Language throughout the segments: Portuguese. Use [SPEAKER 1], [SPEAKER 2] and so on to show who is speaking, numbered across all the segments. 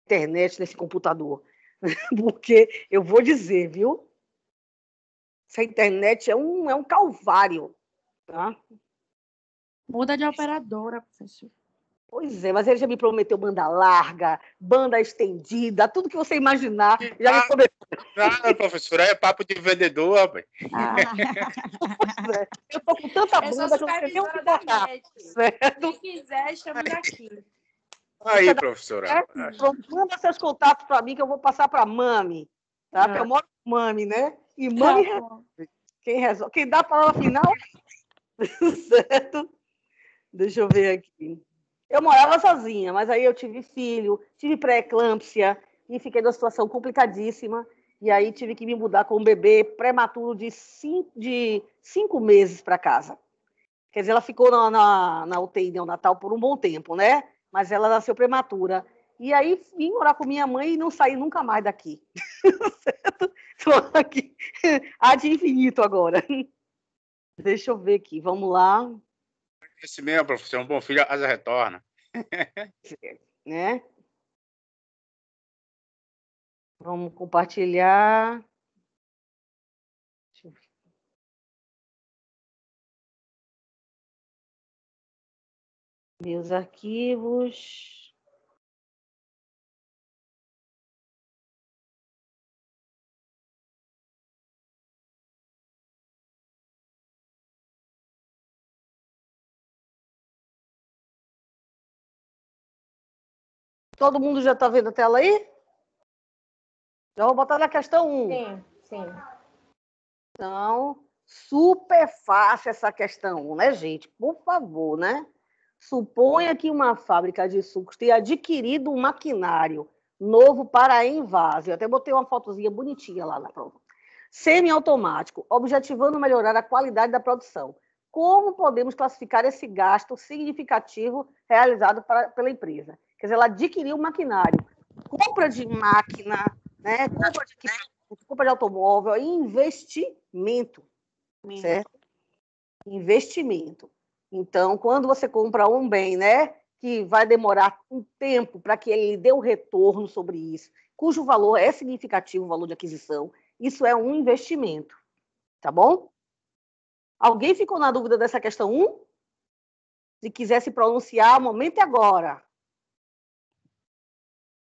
[SPEAKER 1] internet nesse computador. Porque eu vou dizer, viu? Essa internet é um calvário, tá?
[SPEAKER 2] Muda de operadora, professor.
[SPEAKER 1] Pois é, mas ele já me prometeu banda larga, banda estendida, tudo que você imaginar. Já me prometeu.
[SPEAKER 3] Nada, professora, é papo de vendedor, rapaz.
[SPEAKER 1] Eu tô com tanta
[SPEAKER 2] Eu sou
[SPEAKER 1] banda que eu não sei nem onde
[SPEAKER 2] supervisora da
[SPEAKER 1] botar.
[SPEAKER 2] net.
[SPEAKER 1] Certo?
[SPEAKER 2] Quem quiser, chama daqui.
[SPEAKER 3] Aí, professora.
[SPEAKER 1] Manda seus contatos para mim que eu vou passar para Mami. Tá? Porque eu moro com Mami, né? E Mami quem resolve. Quem dá a palavra final, certo? Deixa eu ver aqui. Eu morava sozinha, mas aí eu tive filho, tive pré-eclâmpsia e fiquei numa situação complicadíssima. E aí tive que me mudar com um bebê prematuro de 5 meses para casa. Quer dizer, ela ficou na UTI neonatal por um bom tempo, né? Mas ela nasceu prematura. E aí vim morar com minha mãe e não saí nunca mais daqui. Certo? Estou aqui ad infinito agora. Deixa eu ver aqui, vamos lá.
[SPEAKER 3] Esse mesmo, professor, um bom filho, asa retorna.
[SPEAKER 1] Né? Vamos compartilhar. Deixa eu ver. Meus arquivos. Todo mundo já está vendo a tela aí? Já vou botar na questão 1.
[SPEAKER 2] Sim.
[SPEAKER 1] Então, super fácil essa questão 1, né, gente? Por favor, né? Suponha que uma fábrica de sucos tenha adquirido um maquinário novo para envase. Eu até botei uma fotozinha bonitinha lá na prova. Semiautomático, objetivando melhorar a qualidade da produção. Como podemos classificar esse gasto significativo realizado pela empresa? Quer dizer, ela adquiriu um maquinário. Compra de máquina, né? Compra de equipamento, compra de automóvel, investimento, certo? Investimento. Então, quando você compra um bem, né, que vai demorar um tempo para que ele dê um retorno sobre isso, cujo valor é significativo, o valor de aquisição, isso é um investimento, tá bom? Alguém ficou na dúvida dessa questão 1? Se quiser se pronunciar, o momento é agora.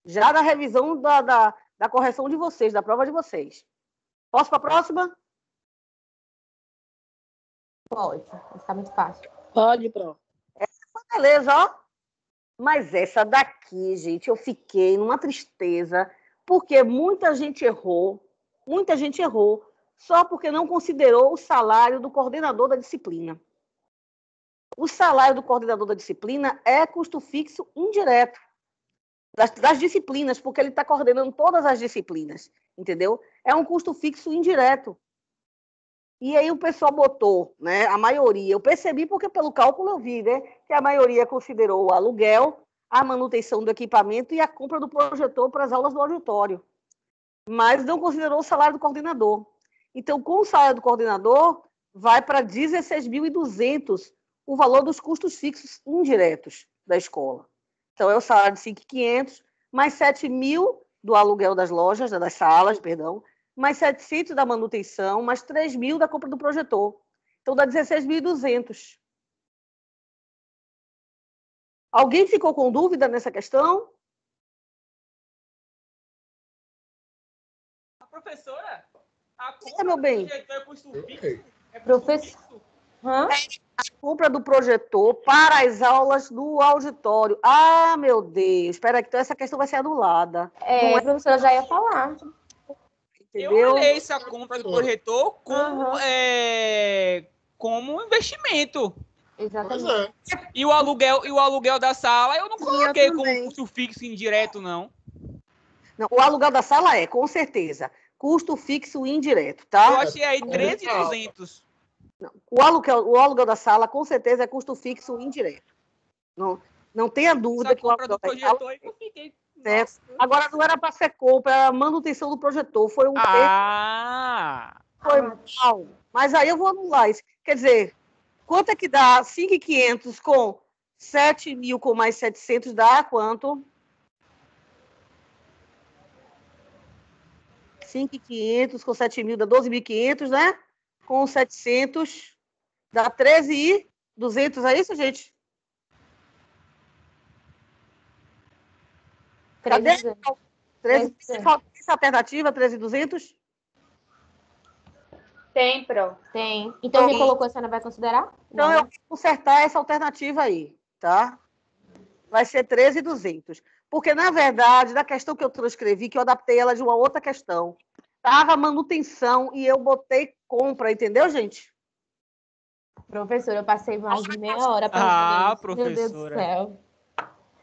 [SPEAKER 1] Já na revisão da correção de vocês, da prova de vocês. Posso para a próxima?
[SPEAKER 2] Pode, vai ficar muito fácil.
[SPEAKER 4] Pode, Pro.
[SPEAKER 1] Beleza, ó. Mas essa daqui, gente, eu fiquei numa tristeza, porque muita gente errou, só porque não considerou o salário do coordenador da disciplina. O salário do coordenador da disciplina é custo fixo indireto das disciplinas, porque ele está coordenando todas as disciplinas, entendeu? É um custo fixo indireto. E aí o pessoal botou, né, a maioria, eu percebi porque pelo cálculo eu vi, né, que a maioria considerou o aluguel, a manutenção do equipamento e a compra do projetor para as aulas do auditório, mas não considerou o salário do coordenador. Então, com o salário do coordenador, vai para 16.200 o valor dos custos fixos indiretos da escola. Então, é o salário de 5.500, mais 7.000 do aluguel das lojas, das salas, perdão, mais 700 da manutenção, mais 3.000 da compra do projetor. Então, dá 16.200. Alguém ficou com dúvida nessa questão?
[SPEAKER 5] A professora, a
[SPEAKER 1] compra meu bem.
[SPEAKER 5] do projetor é custo fixo? É
[SPEAKER 2] Professor.
[SPEAKER 1] A compra do projetor para as aulas do auditório. Ah, meu Deus. Espera aí, então essa questão vai ser anulada.
[SPEAKER 2] A professora já ia falar.
[SPEAKER 5] Entendeu? Eu olhei essa compra do projetor como investimento.
[SPEAKER 2] Exatamente.
[SPEAKER 5] E o aluguel da sala eu não coloquei como custo fixo indireto, não.
[SPEAKER 1] Não, o aluguel da sala com certeza. Custo fixo indireto, tá?
[SPEAKER 5] Eu achei aí 13.200.
[SPEAKER 1] O aluguel da sala, com certeza, é custo fixo indireto. Não tenha dúvida que o aluguel da sala...
[SPEAKER 5] Eu fiquei...
[SPEAKER 1] Agora, não era para ser compra, era a manutenção do projetor. Foi um Foi mal. Mas aí eu vou anular isso. Quer dizer, quanto é que dá? 5.500 com 7.000 com mais 700 dá quanto? 5.500 com 7.000 dá 12.500, né? Com 700 dá 13.200, é isso, gente? Cadê? 13.200. Falta essa alternativa, 13.200?
[SPEAKER 2] Tem, Pro. Tem. Então, quem colocou, a senhora vai considerar?
[SPEAKER 1] Então,
[SPEAKER 2] Não.
[SPEAKER 1] eu vou consertar essa alternativa aí, tá? Vai ser 13.200. Porque, na verdade, da questão que eu transcrevi, que eu adaptei ela de uma outra questão, estava manutenção e eu botei compra, entendeu, gente?
[SPEAKER 2] Professora, eu passei mais de meia hora para
[SPEAKER 5] professora.
[SPEAKER 2] Meu Deus do céu.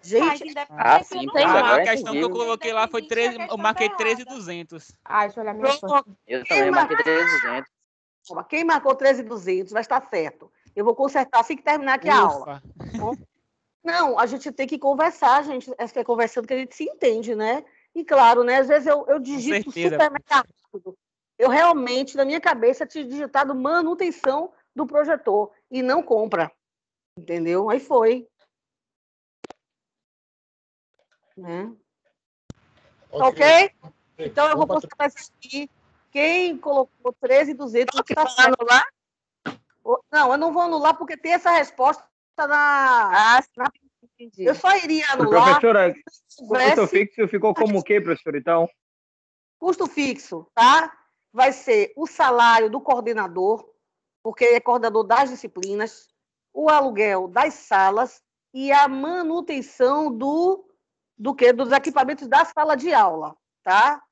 [SPEAKER 1] Gente,
[SPEAKER 3] Sim,
[SPEAKER 2] Tem
[SPEAKER 5] A
[SPEAKER 2] mais.
[SPEAKER 5] questão que eu coloquei lá foi 13, eu marquei 13.200.
[SPEAKER 2] Deixa eu olhar minha
[SPEAKER 1] pronto.
[SPEAKER 2] foto.
[SPEAKER 4] Eu também marquei 13.200.
[SPEAKER 1] Quem marcou 13.200 vai estar certo. Eu vou consertar assim que terminar aqui a aula. Não, a gente tem que conversar, gente. É conversando que a gente se entende, né? E claro, né? Às vezes eu digito super mega rápido. Eu realmente, na minha cabeça, tinha digitado manutenção do projetor e não compra. Entendeu? Aí foi. Né? Ok? Então eu vou consertar isso aqui. Quem colocou 13.200 está certo. Anular? Não, eu não vou anular porque tem essa resposta na... Eu só iria anular...
[SPEAKER 6] Professora, custo fixo ficou como o quê, professora, então?
[SPEAKER 1] Custo fixo, tá? Vai ser o salário do coordenador, porque é coordenador das disciplinas, o aluguel das salas e a manutenção dos equipamentos da sala de aula, tá?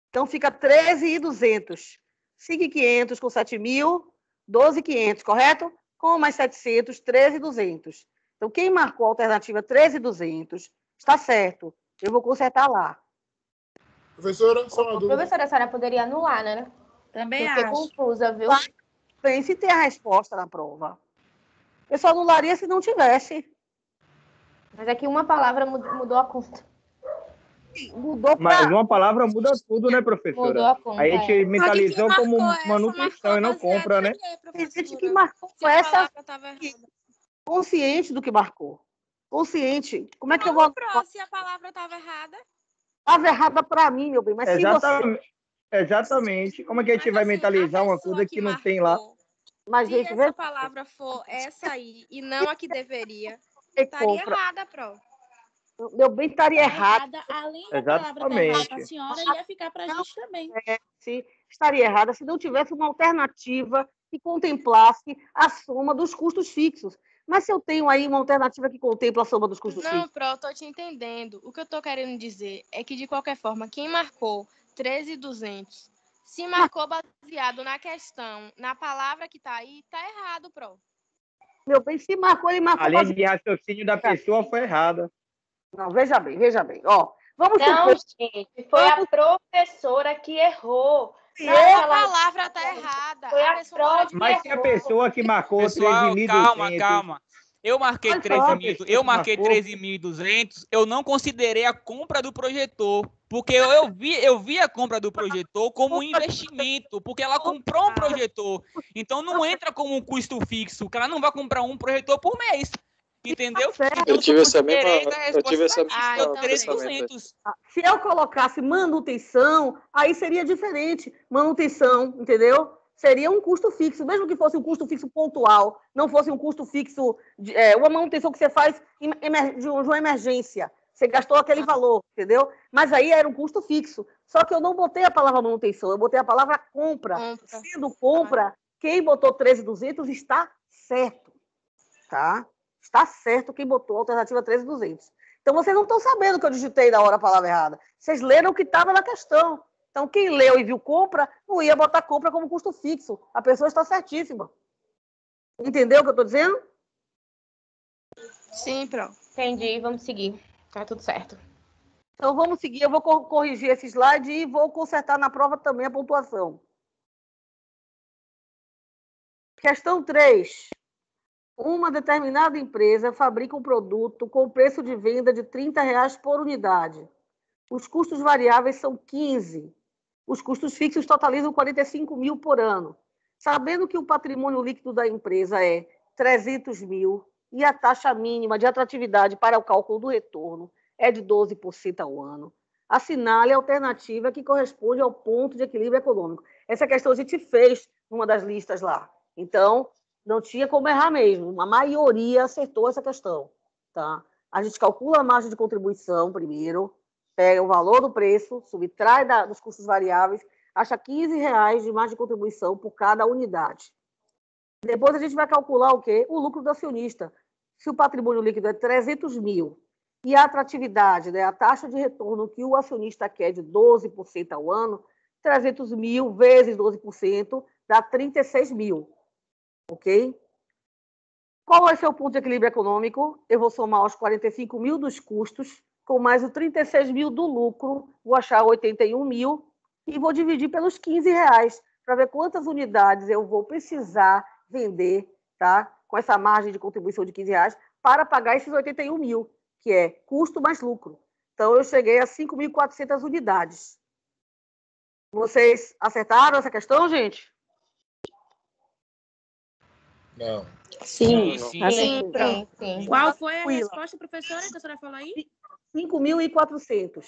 [SPEAKER 1] Então, fica 13.200. 5.500 com 7.000, 12.500, correto? Com mais 700, 13.200. Então, quem marcou a alternativa 13.200, está certo. Eu vou consertar lá.
[SPEAKER 7] Professora, só uma dúvida.
[SPEAKER 2] Professora, a senhora poderia anular, né?
[SPEAKER 8] Também
[SPEAKER 2] Fiquei
[SPEAKER 8] acho.
[SPEAKER 2] confusa, viu?
[SPEAKER 1] Bem, se tem a resposta na prova. Eu só anularia se não tivesse.
[SPEAKER 2] Mas aqui uma palavra mudou a conta.
[SPEAKER 1] Mudou pra...
[SPEAKER 6] Mas uma palavra muda tudo, né, professora?
[SPEAKER 2] Mudou a conta.
[SPEAKER 6] Aí a gente mentalizou como
[SPEAKER 8] essa,
[SPEAKER 6] manutenção e não compra, né?
[SPEAKER 1] Tem gente que marcou essa consciente do que marcou. Consciente. Como é que eu vou...
[SPEAKER 8] Se a palavra estava errada?
[SPEAKER 1] Estava errada para mim, meu bem. Mas
[SPEAKER 6] Exatamente. Como é que a gente vai mentalizar uma coisa que não tem lá?
[SPEAKER 8] Mas, se essa palavra for essa aí e não a que deveria, estaria errada, Pro.
[SPEAKER 1] Meu bem, estaria errada.
[SPEAKER 8] Além da palavra estar errada para a senhora, ia ficar para a gente também.
[SPEAKER 1] Estaria errada se não tivesse uma alternativa que contemplasse a soma dos custos fixos. Mas se eu tenho aí uma alternativa que contempla a soma dos custos fixos...
[SPEAKER 8] Não, Pro, eu estou te entendendo. O que eu estou querendo dizer é que, de qualquer forma, quem marcou 13.200, se marcou baseado na questão, na palavra que está aí, está errado, Pro.
[SPEAKER 1] Meu bem, se marcou, ele marcou...
[SPEAKER 6] A linha de raciocínio da pessoa foi errada.
[SPEAKER 1] Não, veja bem. Ó, vamos
[SPEAKER 2] não, gente, foi a professora que errou.
[SPEAKER 8] A palavra está errada.
[SPEAKER 2] Foi a prova que
[SPEAKER 6] Mas se a pessoa que marcou 13.200...
[SPEAKER 5] Calma. Eu marquei 13.200, eu não considerei a compra do projetor, porque eu vi a compra do projetor como um investimento, porque ela comprou um projetor. Então não entra como um custo fixo, que ela não vai comprar um projetor por mês. Entendeu?
[SPEAKER 7] Eu tive essa mesma
[SPEAKER 5] pensamento.
[SPEAKER 1] Se eu colocasse manutenção, aí seria diferente. Manutenção, entendeu? Seria um custo fixo, mesmo que fosse um custo fixo pontual, não fosse um custo fixo, uma manutenção que você faz de uma emergência. Você gastou aquele valor, entendeu? Mas aí era um custo fixo. Só que eu não botei a palavra manutenção, eu botei a palavra compra. Sendo compra, quem botou 13.200 está certo, tá? Está certo quem botou a alternativa 13.200. Então, vocês não estão sabendo que eu digitei na hora a palavra errada. Vocês leram o que estava na questão. Então, quem leu e viu compra, não ia botar compra como custo fixo. A pessoa está certíssima. Entendeu o que eu estou dizendo?
[SPEAKER 8] Sim, Pro.
[SPEAKER 2] Entendi, vamos seguir. Tá tudo certo.
[SPEAKER 1] Então, vamos seguir. Eu vou corrigir esse slide e vou consertar na prova também a pontuação. Questão 3. Uma determinada empresa fabrica um produto com preço de venda de R$30 por unidade. Os custos variáveis são 15. Os custos fixos totalizam 45 mil por ano. Sabendo que o patrimônio líquido da empresa é 300 mil e a taxa mínima de atratividade para o cálculo do retorno é de 12% ao ano, assinale a alternativa que corresponde ao ponto de equilíbrio econômico. Essa questão a gente fez numa das listas lá. Então, não tinha como errar mesmo. Uma maioria acertou essa questão. Tá? A gente calcula a margem de contribuição primeiro, pega o valor do preço, subtrai dos custos variáveis, acha R$15 de margem de contribuição por cada unidade. Depois a gente vai calcular o quê? O lucro do acionista. Se o patrimônio líquido é 300 mil e a atratividade, né, a taxa de retorno que o acionista quer de 12% ao ano, 300 mil vezes 12% dá 36 mil. Ok? Qual vai ser o ponto de equilíbrio econômico? Eu vou somar os 45 mil dos custos com mais os 36 mil do lucro, vou achar 81 mil e vou dividir pelos R$15 para ver quantas unidades eu vou precisar vender, tá? Com essa margem de contribuição de R$15 para pagar esses 81 mil, que é custo mais lucro. Então, eu cheguei a 5.400 unidades. Vocês acertaram essa questão, gente?
[SPEAKER 7] Não.
[SPEAKER 2] Sim.
[SPEAKER 4] Qual foi a resposta, professora, que a senhora falou aí?
[SPEAKER 1] 5.400.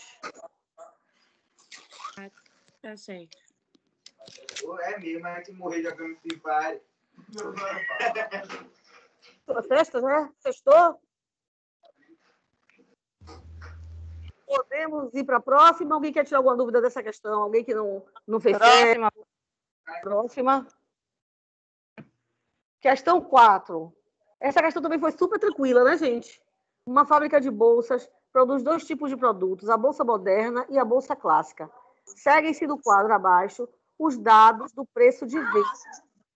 [SPEAKER 4] Tá certo.
[SPEAKER 9] É mesmo, a gente morrer jogando Free Fire.
[SPEAKER 1] Festa, né? Sextou? Podemos ir para a próxima? Alguém quer tirar alguma dúvida dessa questão? Alguém que não fez
[SPEAKER 2] Próxima.
[SPEAKER 1] Próxima. Questão 4. Essa questão também foi super tranquila, né, gente? Uma fábrica de bolsas produz 2 tipos de produtos, a bolsa moderna e a bolsa clássica. Seguem-se no quadro abaixo os dados do preço de venda,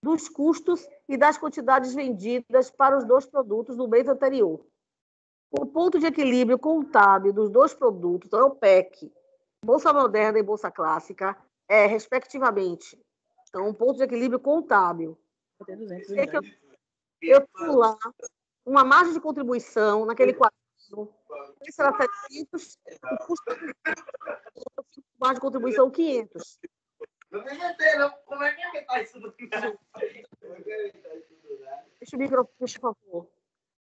[SPEAKER 1] dos custos e das quantidades vendidas para os 2 produtos no mês anterior. O ponto de equilíbrio contábil dos 2 produtos, então é o PEC, bolsa moderna e bolsa clássica, é, respectivamente. Então, um ponto de equilíbrio contábil. Eu tenho lá uma margem de contribuição naquele quadro. Esse era 700, o custo margem de contribuição 500.
[SPEAKER 9] Não me meter, não. Como é que tá isso?
[SPEAKER 1] Deixa o microfone, por favor.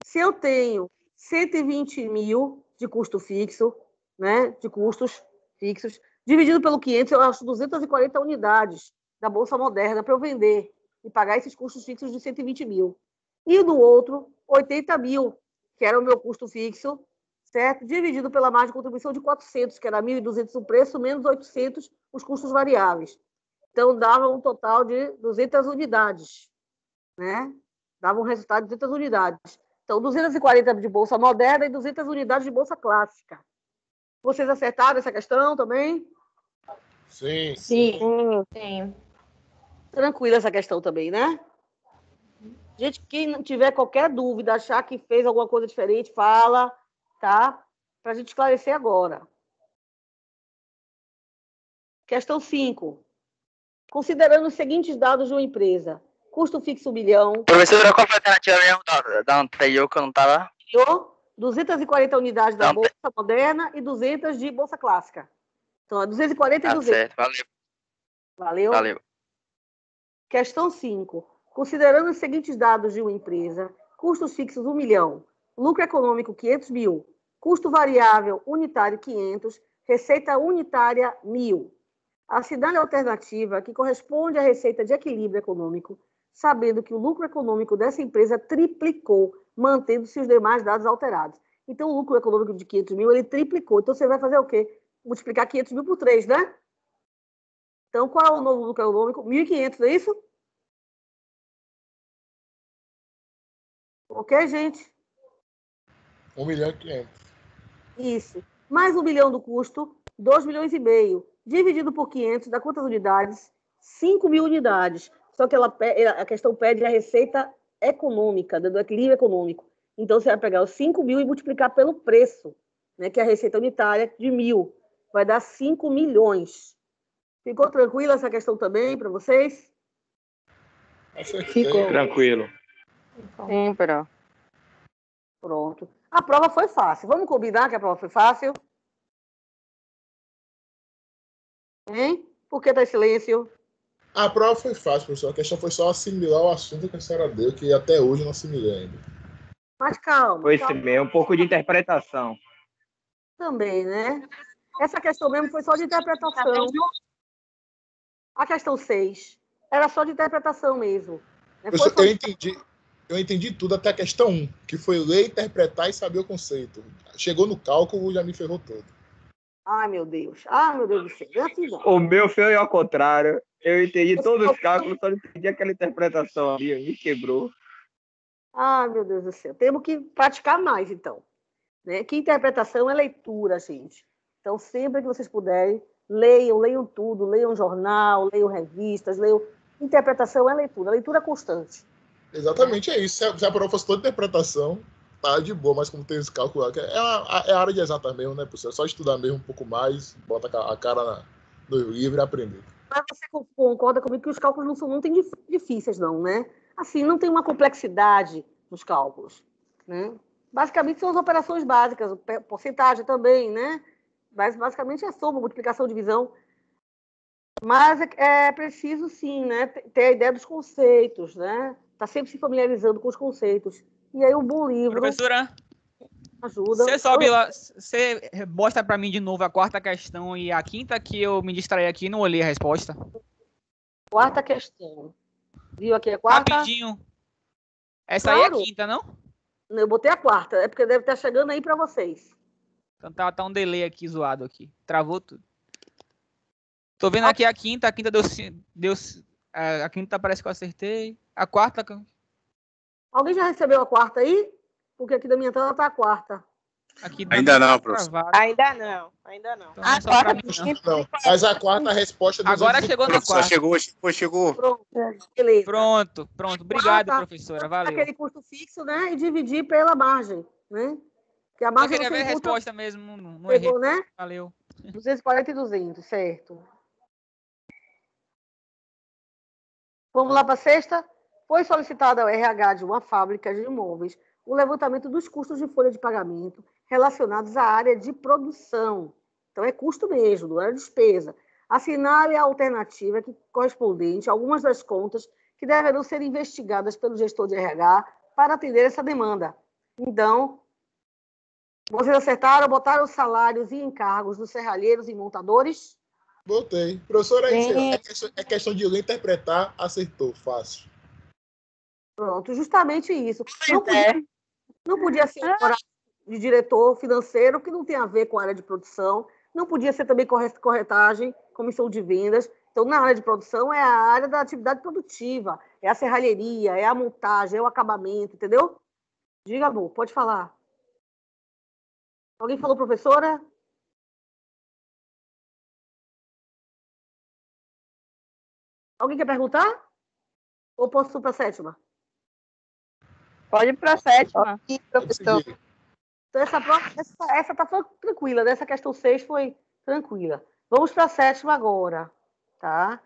[SPEAKER 1] Se eu tenho 120 mil de custo fixo, né, de custos fixos, dividido pelo 500, eu acho 240 unidades da Bolsa Moderna para eu vender e pagar esses custos fixos de 120 mil. E no outro, 80 mil, que era o meu custo fixo, certo? Dividido pela margem de contribuição de 400, que era 1.200 o preço, menos 800 os custos variáveis. Então, dava um total de 200 unidades, né? Dava um resultado de 200 unidades. Então, 240 de Bolsa Moderna e 200 unidades de Bolsa Clássica. Vocês acertaram essa questão também?
[SPEAKER 7] Sim.
[SPEAKER 1] Tranquila essa questão também, né? Gente, quem não tiver qualquer dúvida, achar que fez alguma coisa diferente, fala, tá? Para a gente esclarecer agora. Questão 5. Considerando os seguintes dados de uma empresa. Custo fixo 1 milhão.
[SPEAKER 10] Professora, qual foi a alternativa mesmo da anterior que eu não estava?
[SPEAKER 1] 240 unidades da Bolsa Moderna e 200 de Bolsa Clássica. Então, é 240 e 200.
[SPEAKER 10] Certo, valeu.
[SPEAKER 1] Valeu? Questão 5. Considerando os seguintes dados de uma empresa, custos fixos 1 milhão, lucro econômico 500 mil, custo variável unitário 500, receita unitária 1.000. Assinale a alternativa que corresponde à receita de equilíbrio econômico, sabendo que o lucro econômico dessa empresa triplicou, mantendo-se os demais dados alterados. Então, o lucro econômico de 500 mil, ele triplicou. Então, você vai fazer o quê? Multiplicar 500 mil por 3, né? Então, qual é o novo lucro econômico? 1.500, não é isso? Ok, gente?
[SPEAKER 7] 1.500.000.
[SPEAKER 1] Isso. Mais 1 milhão do custo, 2,5 milhões. Dividido por 500, dá quantas unidades? 5.000 unidades. Só que a questão pede a receita econômica, do equilíbrio econômico. Então, você vai pegar os 5.000 e multiplicar pelo preço, né, que é a receita unitária de 1.000. Vai dar 5 milhões. Ficou tranquila essa questão também para vocês?
[SPEAKER 6] Ficou tranquilo.
[SPEAKER 2] Sim,
[SPEAKER 1] Pronto. A prova foi fácil. Vamos combinar que a prova foi fácil? Hein? Por que tá em silêncio?
[SPEAKER 7] A prova foi fácil, professor. A questão foi só assimilar o assunto que a senhora deu, que até hoje eu não assimilei ainda.
[SPEAKER 1] Mas calma.
[SPEAKER 6] Foi
[SPEAKER 1] calma.
[SPEAKER 6] sim, um pouco de interpretação.
[SPEAKER 1] Também, né? Essa questão mesmo foi só de interpretação. A questão 6 era só de interpretação mesmo.
[SPEAKER 7] Eu entendi tudo até a questão 1, que foi ler, interpretar e saber o conceito. Chegou no cálculo, já me ferrou todo.
[SPEAKER 1] Ai, meu Deus do céu.
[SPEAKER 6] O meu foi ao contrário. Eu entendi todos os cálculos, só não entendi aquela interpretação ali, me quebrou.
[SPEAKER 1] Ai, meu Deus do céu. Temos que praticar mais, então. Né? Que interpretação é leitura, gente. Então, sempre que vocês puderem, leiam tudo, leiam jornal, leiam revistas, leiam... Interpretação é leitura constante.
[SPEAKER 7] Exatamente, é isso. Se a prova fosse toda interpretação, tá de boa, mas como tem esse cálculo, é a área de exatas mesmo, né, professor? É só estudar mesmo um pouco mais, bota a cara no livro e aprender.
[SPEAKER 1] Mas você concorda comigo que os cálculos não tem difíceis, não, né? Assim, não tem uma complexidade nos cálculos, né? Basicamente são as operações básicas, porcentagem também, né? Mas basicamente é soma, multiplicação, divisão. Mas é preciso, sim, né, ter a ideia dos conceitos, né? Tá sempre se familiarizando com os conceitos. E aí um bom livro...
[SPEAKER 5] Professora,
[SPEAKER 1] ajuda.
[SPEAKER 5] Você sobe lá, você mostra para mim de novo a quarta questão e a quinta, que eu me distraí aqui e não olhei a resposta.
[SPEAKER 1] Quarta questão. Viu aqui a quarta?
[SPEAKER 5] Rapidinho. Essa aí é a quinta, não?
[SPEAKER 1] Eu botei a quarta, é porque deve estar chegando aí para vocês.
[SPEAKER 5] Então tá um delay aqui zoado aqui. Travou tudo. Tô vendo aqui a quinta deu a quinta parece que eu acertei. A quarta...
[SPEAKER 1] Alguém já recebeu a quarta aí? Porque aqui da minha tela tá a quarta.
[SPEAKER 5] Aqui
[SPEAKER 3] ainda não, professor.
[SPEAKER 11] Ainda não.
[SPEAKER 5] Então, não é só pra mim,
[SPEAKER 7] não. Mas a quarta resposta...
[SPEAKER 5] Agora chegou na quarta.
[SPEAKER 3] Chegou.
[SPEAKER 1] Pronto, beleza.
[SPEAKER 5] Pronto. Obrigado, professora. Valeu.
[SPEAKER 1] Aquele custo fixo, né? E dividir pela margem, né? Que a
[SPEAKER 5] Eu
[SPEAKER 1] margem
[SPEAKER 5] queria ver a resposta mesmo, não
[SPEAKER 1] pegou,
[SPEAKER 5] errei.
[SPEAKER 1] Né?
[SPEAKER 5] Valeu.
[SPEAKER 1] 240 e 200, certo. Vamos lá para a sexta? Foi solicitado ao RH de uma fábrica de imóveis o levantamento dos custos de folha de pagamento relacionados à área de produção. Então, é custo mesmo, não é despesa. Assinale a alternativa correspondente a algumas das contas que deverão ser investigadas pelo gestor de RH para atender essa demanda. Então, vocês acertaram, botaram os salários e encargos dos serralheiros e montadores?
[SPEAKER 7] Botei. Professora, é questão de ler, interpretar, acertou, fácil.
[SPEAKER 1] Pronto, justamente isso. Não podia ser horário de diretor financeiro, que não tem a ver com a área de produção. Não podia ser também corretagem, comissão de vendas. Então, na área de produção, é a área da atividade produtiva. É a serralheria, é a montagem, é o acabamento, entendeu? Diga, amor, pode falar. Alguém falou, professora? Alguém quer perguntar? Ou posso ir para a sétima?
[SPEAKER 11] Pode ir para a sétima. Sim, professor.
[SPEAKER 1] Então, essa tá tranquila, né? Essa questão 6 foi tranquila. Vamos para a sétima agora, tá?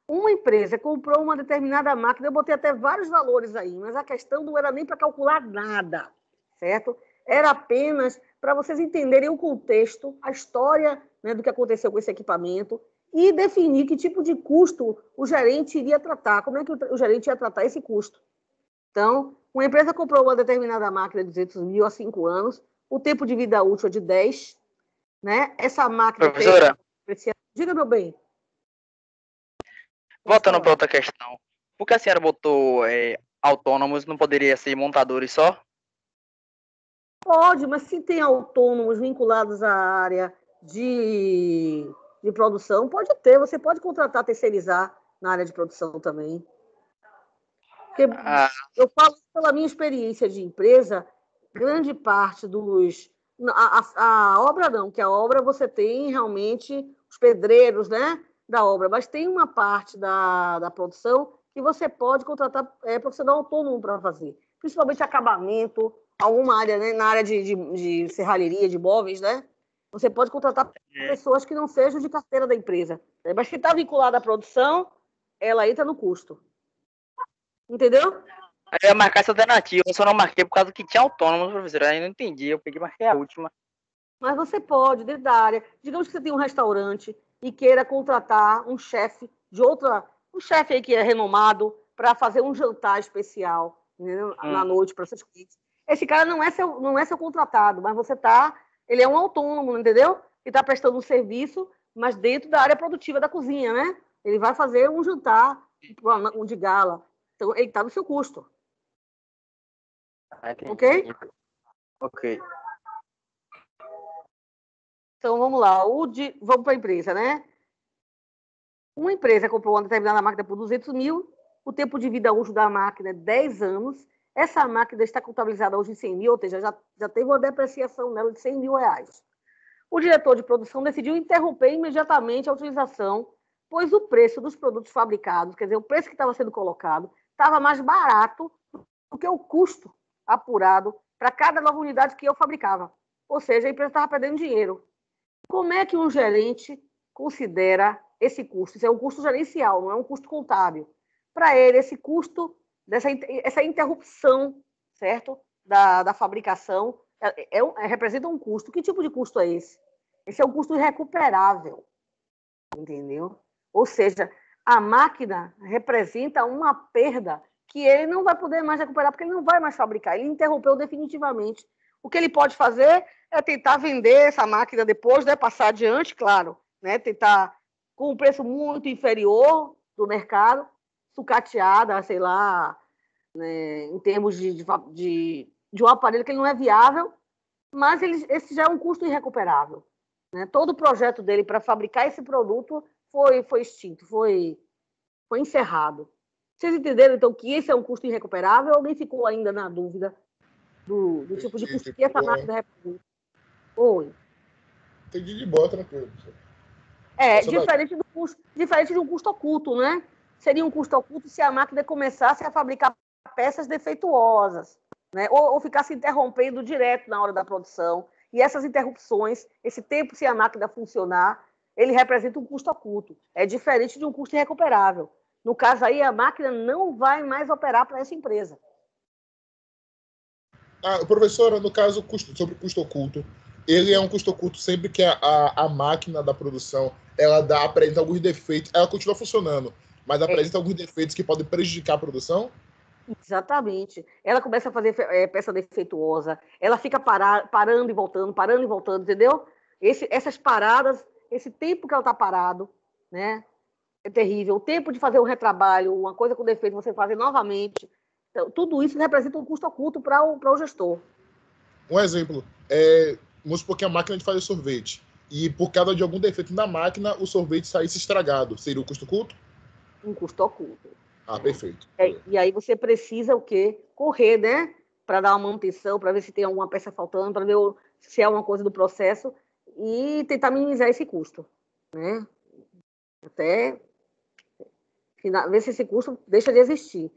[SPEAKER 1] Uma empresa comprou uma determinada máquina, eu botei até vários valores aí, mas a questão não era nem para calcular nada, certo? Era apenas para vocês entenderem o contexto, a história, né, do que aconteceu com esse equipamento e definir que tipo de custo o gerente iria tratar, como é que o gerente ia tratar esse custo. Então, uma empresa comprou uma determinada máquina de 200 mil há 5 anos, o tempo de vida útil é de 10, né? Essa máquina...
[SPEAKER 10] Professora?
[SPEAKER 1] Diga, meu bem.
[SPEAKER 10] Voltando para outra questão. Por que a senhora botou autônomos, não poderia ser montadores só?
[SPEAKER 1] Pode, mas se tem autônomos vinculados à área de produção, pode ter. Você pode contratar, terceirizar na área de produção também. Porque eu falo pela minha experiência de empresa, grande parte dos... A obra não, que a obra você tem realmente os pedreiros, né, da obra, mas tem uma parte da produção que você pode contratar profissional autônomo para fazer, principalmente acabamento, alguma área, né, na área de serralheria, de móveis, né? Você pode contratar pessoas que não sejam de carteira da empresa, né? Mas que está vinculada à produção, ela entra no custo. Entendeu?
[SPEAKER 10] Eu ia marcar essa alternativa, eu só não marquei por causa que tinha autônomos, professor. Aí não entendi, eu peguei e marquei a última.
[SPEAKER 1] Mas você pode, dentro da área. Digamos que você tem um restaurante e queira contratar um chefe um chefe aí que é renomado para fazer um jantar especial, né, na noite para seus clientes. Esse cara não é seu contratado, mas ele é um autônomo, entendeu? está prestando um serviço, mas dentro da área produtiva da cozinha, né? Ele vai fazer um jantar, um de gala. Então, ele está no seu custo. Ok?
[SPEAKER 10] Ok.
[SPEAKER 1] Então, vamos lá. Vamos para a empresa, né? Uma empresa comprou uma determinada máquina por 200 mil, o tempo de vida útil da máquina é 10 anos, essa máquina está contabilizada hoje em 100 mil, ou seja, já teve uma depreciação nela de 100 mil reais. O diretor de produção decidiu interromper imediatamente a utilização, pois o preço dos produtos fabricados, quer dizer, o preço que estava sendo colocado, estava mais barato do que o custo apurado para cada nova unidade que eu fabricava. Ou seja, a empresa estava perdendo dinheiro. Como é que um gerente considera esse custo? Isso é um custo gerencial, não é um custo contábil. Para ele, esse custo, essa interrupção, certo? Da fabricação, representa um custo. Que tipo de custo é esse? Esse é um custo irrecuperável, entendeu? Ou seja, a máquina representa uma perda que ele não vai poder mais recuperar, porque ele não vai mais fabricar. Ele interrompeu definitivamente. O que ele pode fazer é tentar vender essa máquina depois, né? Passar adiante, claro, né? Tentar com um preço muito inferior do mercado, sucateada, sei lá, né? Em termos de um aparelho que ele não é viável, mas esse já é um custo irrecuperável, né? Todo o projeto dele para fabricar esse produto foi extinto, foi encerrado. Vocês entenderam, então, que esse é um custo irrecuperável? Alguém ficou ainda na dúvida do tipo de custo que essa máquina representa? Oi.
[SPEAKER 7] Entendi de boa, tranquilo.
[SPEAKER 1] Diferente de um custo oculto, né? Seria um custo oculto se a máquina começasse a fabricar peças defeituosas, né? Ou ficasse interrompendo direto na hora da produção. E essas interrupções, esse tempo sem a máquina funcionar, ele representa um custo oculto. É diferente de um custo irrecuperável. No caso aí, a máquina não vai mais operar para essa empresa.
[SPEAKER 7] Professora, no caso, sobre o custo oculto, ele é um custo oculto sempre que a máquina da produção ela apresenta alguns defeitos, ela continua funcionando, mas apresenta alguns defeitos que podem prejudicar a produção?
[SPEAKER 1] Exatamente. Ela começa a fazer peça defeituosa, ela fica parando e voltando, entendeu? Essas paradas, esse tempo que ela está parado, né? É terrível. O tempo de fazer um retrabalho, uma coisa com defeito, você fazer novamente. Então, tudo isso representa um custo oculto para o gestor.
[SPEAKER 7] Um exemplo, vamos supor que a máquina de fazer sorvete, e por causa de algum defeito na máquina, o sorvete saísse estragado. Seria um custo oculto?
[SPEAKER 1] Um custo oculto.
[SPEAKER 7] Perfeito.
[SPEAKER 1] E aí você precisa o quê? Correr, né? Para dar uma manutenção, para ver se tem alguma peça faltando, para ver se é alguma coisa do processo e tentar minimizar esse custo, né? Até ver se esse custo deixa de existir.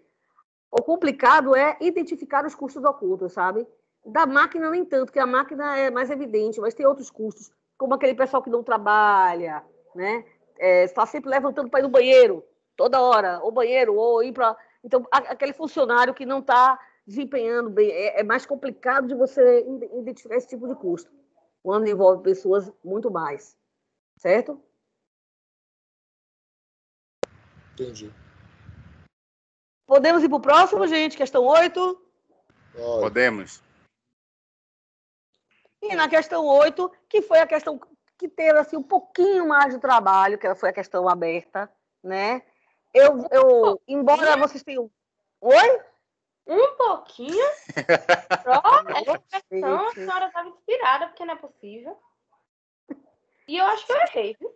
[SPEAKER 1] O complicado é identificar os custos ocultos, sabe? Da máquina nem tanto, porque a máquina é mais evidente, mas tem outros custos, como aquele pessoal que não trabalha, né? Está sempre levantando para ir no banheiro, toda hora, ou banheiro, ou ir para... Então, aquele funcionário que não está desempenhando bem, é mais complicado de você identificar esse tipo de custo, quando envolve pessoas muito mais, certo?
[SPEAKER 7] Entendi.
[SPEAKER 1] Podemos ir para o próximo, gente? Questão 8?
[SPEAKER 3] Podemos.
[SPEAKER 1] E na questão 8, que foi a questão que teve assim, um pouquinho mais de trabalho, que foi a questão aberta, né? Embora vocês tenham... Oi?
[SPEAKER 2] Um pouquinho? Só essa questão, a senhora estava inspirada, porque não é possível. E eu acho que eu errei, viu?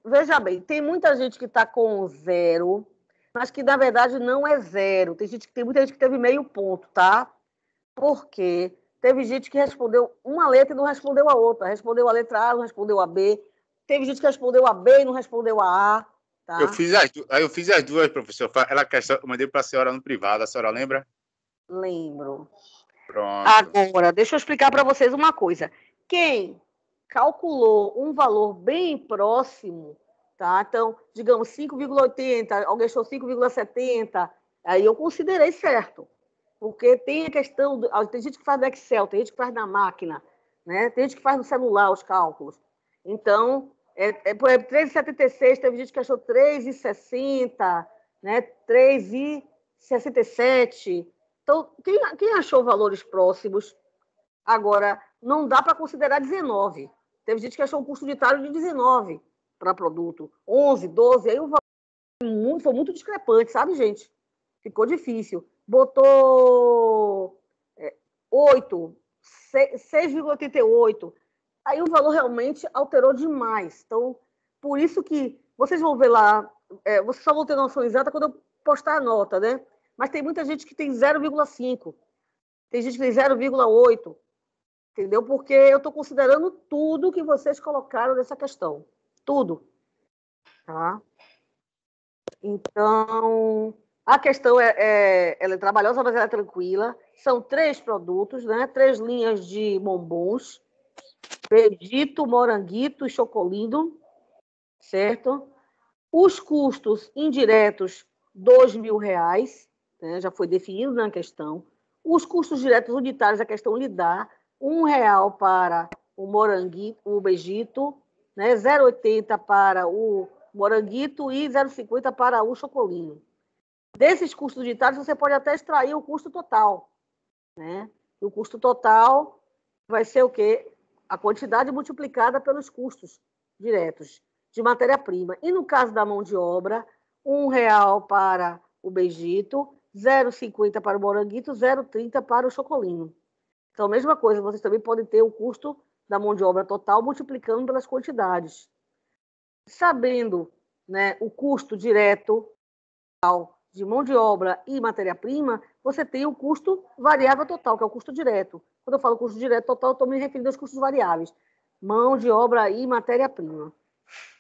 [SPEAKER 1] Veja bem, tem muita gente que está com 0, mas que, na verdade, não é 0. Tem muita gente que teve meio ponto, tá? Por quê? Teve gente que respondeu uma letra e não respondeu a outra. Respondeu a letra A, não respondeu a B. Teve gente que respondeu a B e não respondeu a A. Tá?
[SPEAKER 3] Eu fiz as duas, professor. Eu mandei para a senhora no privado. A senhora lembra?
[SPEAKER 1] Lembro.
[SPEAKER 3] Pronto.
[SPEAKER 1] Agora, deixa eu explicar para vocês uma coisa. Quem calculou um valor bem próximo, tá? Então, digamos 5,80, alguém achou 5,70, aí eu considerei certo. Porque tem a questão, tem gente que faz no Excel, tem gente que faz na máquina, né? Tem gente que faz no celular os cálculos. Então, por exemplo, 3,76, teve gente que achou 3,60, né? 3,67. Então, quem achou valores próximos? Agora, não dá para considerar 19. Teve gente que achou um custo unitário de 19 para produto, 11, 12, aí o valor foi muito discrepante, sabe, gente? Ficou difícil. Botou 8, 6,88. Aí o valor realmente alterou demais. Então, por isso que vocês vão ver lá, vocês só vão ter noção exata quando eu postar a nota, né? Mas tem muita gente que tem 0,5, tem gente que tem 0,8, entendeu? Porque eu estou considerando tudo que vocês colocaram nessa questão. Tudo. Tá? Então, a questão ela é trabalhosa, mas ela é tranquila. São 3 produtos, né? 3 linhas de bombons. Bendito, moranguito e chocolino, certo? Os custos indiretos, R$2.000, né? Já foi definido na questão. Os custos diretos unitários, a questão lhe dá R$1 para o moranguito, o bendito, né? 0,80 para o moranguito e 0,50 para o chocolino. Desses custos unitários, você pode até extrair o custo total, né? O custo total vai ser o quê? A quantidade multiplicada pelos custos diretos de matéria-prima. E no caso da mão de obra, R$1 para o bendito, 0,50 para o moranguito, 0,30 para o chocolino. Então, a mesma coisa, vocês também podem ter o custo da mão de obra total multiplicando pelas quantidades. Sabendo, né, o custo direto de mão de obra e matéria-prima, você tem o custo variável total, que é o custo direto. Quando eu falo custo direto total, eu estou me referindo aos custos variáveis. Mão de obra e matéria-prima.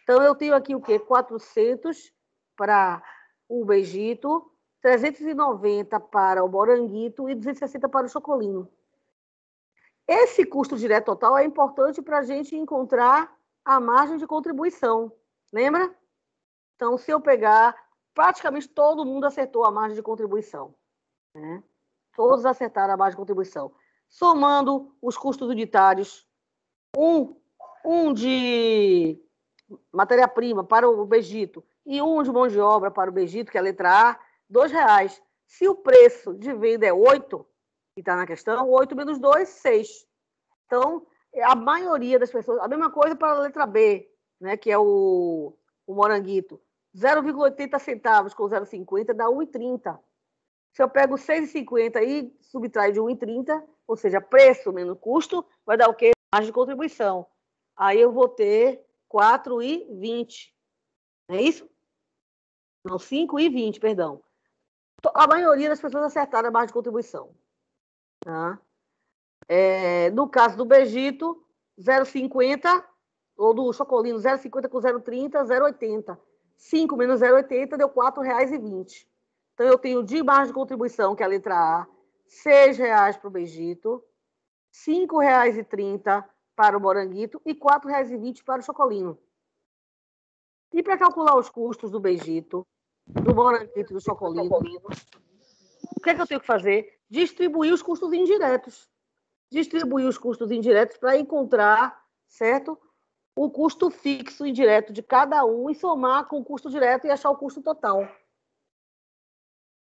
[SPEAKER 1] Então, eu tenho aqui o quê? 400 para o bendito, 390 para o moranguito e 260 para o chocolino. Esse custo direto total é importante para a gente encontrar a margem de contribuição. Lembra? Então, se eu pegar, praticamente todo mundo acertou a margem de contribuição, né? Todos acertaram a margem de contribuição. Somando os custos unitários, um de matéria-prima para o bendito e um de mão de obra para o bendito, que é a letra A, R$2. Se o preço de venda é 8, que está na questão, 8 menos 2, 6. Então, a maioria das pessoas... A mesma coisa para a letra B, né, que é o moranguito. 0,80 centavos com 0,50 dá 1,30. Se eu pego 6,50 e subtrai de 1,30, ou seja, preço menos custo, vai dar o quê? Margem de contribuição. Aí eu vou ter 4,20. Não é isso? Não, 5,20, perdão. A maioria das pessoas acertaram a margem de contribuição. Tá? No caso do bendito, 0,50, ou do chocolino, 0,50 com 0,30, 0,80. 5 menos 0,80 deu R$4,20. Então, eu tenho de margem de contribuição, que é a letra A, R$6 para o bendito, R$5,30 para o moranguito e R$4,20 para o chocolino. E para calcular os custos do bendito, do moranguito e do chocolino, o que é que eu tenho que fazer? Distribuir os custos indiretos. Distribuir os custos indiretos para encontrar, certo? O custo fixo indireto de cada um e somar com o custo direto e achar o custo total.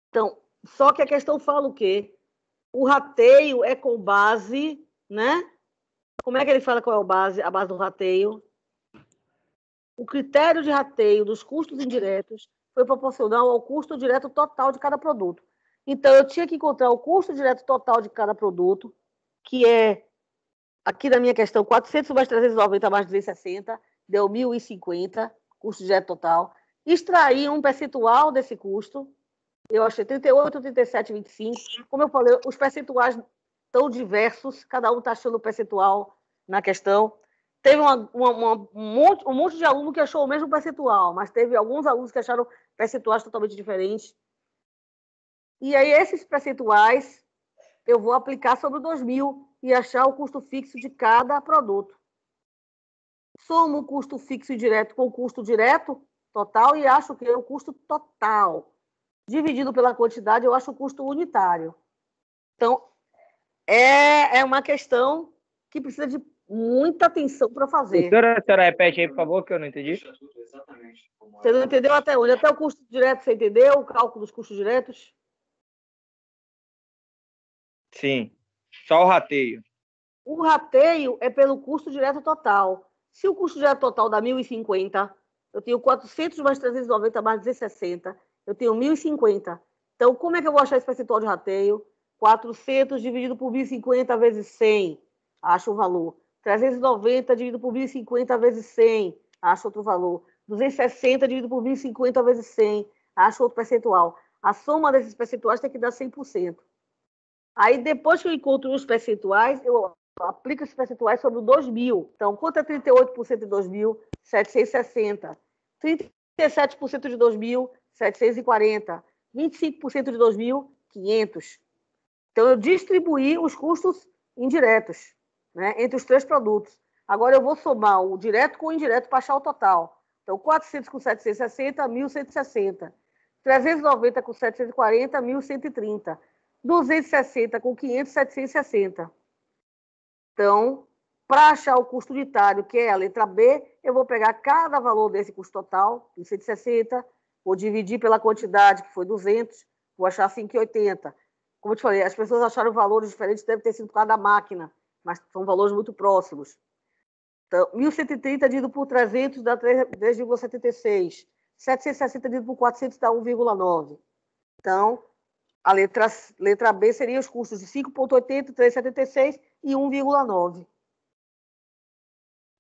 [SPEAKER 1] Então, só que a questão fala o quê? O rateio é com base, né? Como é que ele fala qual é a base do rateio? O critério de rateio dos custos indiretos foi proporcional ao custo direto total de cada produto. Então, eu tinha que encontrar o custo direto total de cada produto, que é, aqui na minha questão, 400 mais 390 mais 260, deu 1.050, custo direto total. Extrair um percentual desse custo, eu achei 38, 37, 25. Como eu falei, os percentuais estão diversos, cada um está achando o percentual na questão. Teve um monte de aluno que achou o mesmo percentual, mas teve alguns alunos que acharam percentuais totalmente diferentes. E aí, esses percentuais, eu vou aplicar sobre o 2.000 e achar o custo fixo de cada produto. Somo o custo fixo indireto com o custo direto total e acho que é o custo total. Dividido pela quantidade, eu acho o custo unitário. Então, é uma questão que precisa de muita atenção para fazer.
[SPEAKER 6] A senhora repete aí, por favor, que eu não entendi.
[SPEAKER 1] Você não entendeu até onde? Até o custo direto, você entendeu? O cálculo dos custos diretos?
[SPEAKER 6] Sim. Só o rateio.
[SPEAKER 1] O rateio é pelo custo direto total. Se o custo direto total dá 1.050, eu tenho 400 mais 390 mais 260, eu tenho 1.050. Então, como é que eu vou achar esse percentual de rateio? 400 dividido por 1.050 vezes 100, acho o valor. 390 dividido por 1.050 vezes 100, acho outro valor. 260 dividido por 1.050 vezes 100, acho outro percentual. A soma desses percentuais tem que dar 100%. Aí, depois que eu encontro os percentuais, eu aplico esses percentuais sobre o 2.000. Então, quanto é 38% de 2.000? 760. 37% de 2.000? 740. 25% de 2.000? 500. Então, eu distribuí os custos indiretos, né, entre os 3 produtos. Agora, eu vou somar o direto com o indireto para achar o total. Então, 400 com 760, 1.160. 390 com 740, 1.130. 260 com 500, 760. Então, para achar o custo unitário, que é a letra B, eu vou pegar cada valor desse custo total, 160, vou dividir pela quantidade, que foi 200, vou achar 580. Como eu te falei, as pessoas acharam valores diferentes, deve ter sido por causa da máquina, mas são valores muito próximos. Então, 1.130 dividido por 300 dá 3,76. 760 dividido por 400 dá 1,9. Então, a letra B seria os custos de 5,80, 3,76 e 1,9.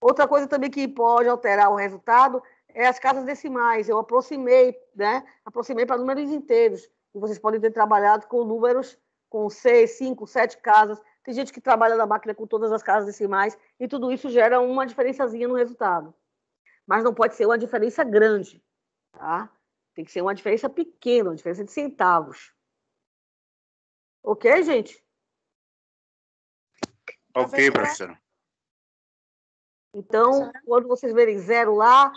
[SPEAKER 1] Outra coisa também que pode alterar o resultado é as casas decimais. Eu aproximei, né? Aproximei para números inteiros. E vocês podem ter trabalhado com números com 6, 5, 7 casas. Tem gente que trabalha na máquina com todas as casas decimais e tudo isso gera uma diferençazinha no resultado. Mas não pode ser uma diferença grande, tá? Tem que ser uma diferença pequena, uma diferença de centavos. Ok, gente?
[SPEAKER 3] Ok, professora.
[SPEAKER 1] Então, quando vocês verem 0 lá,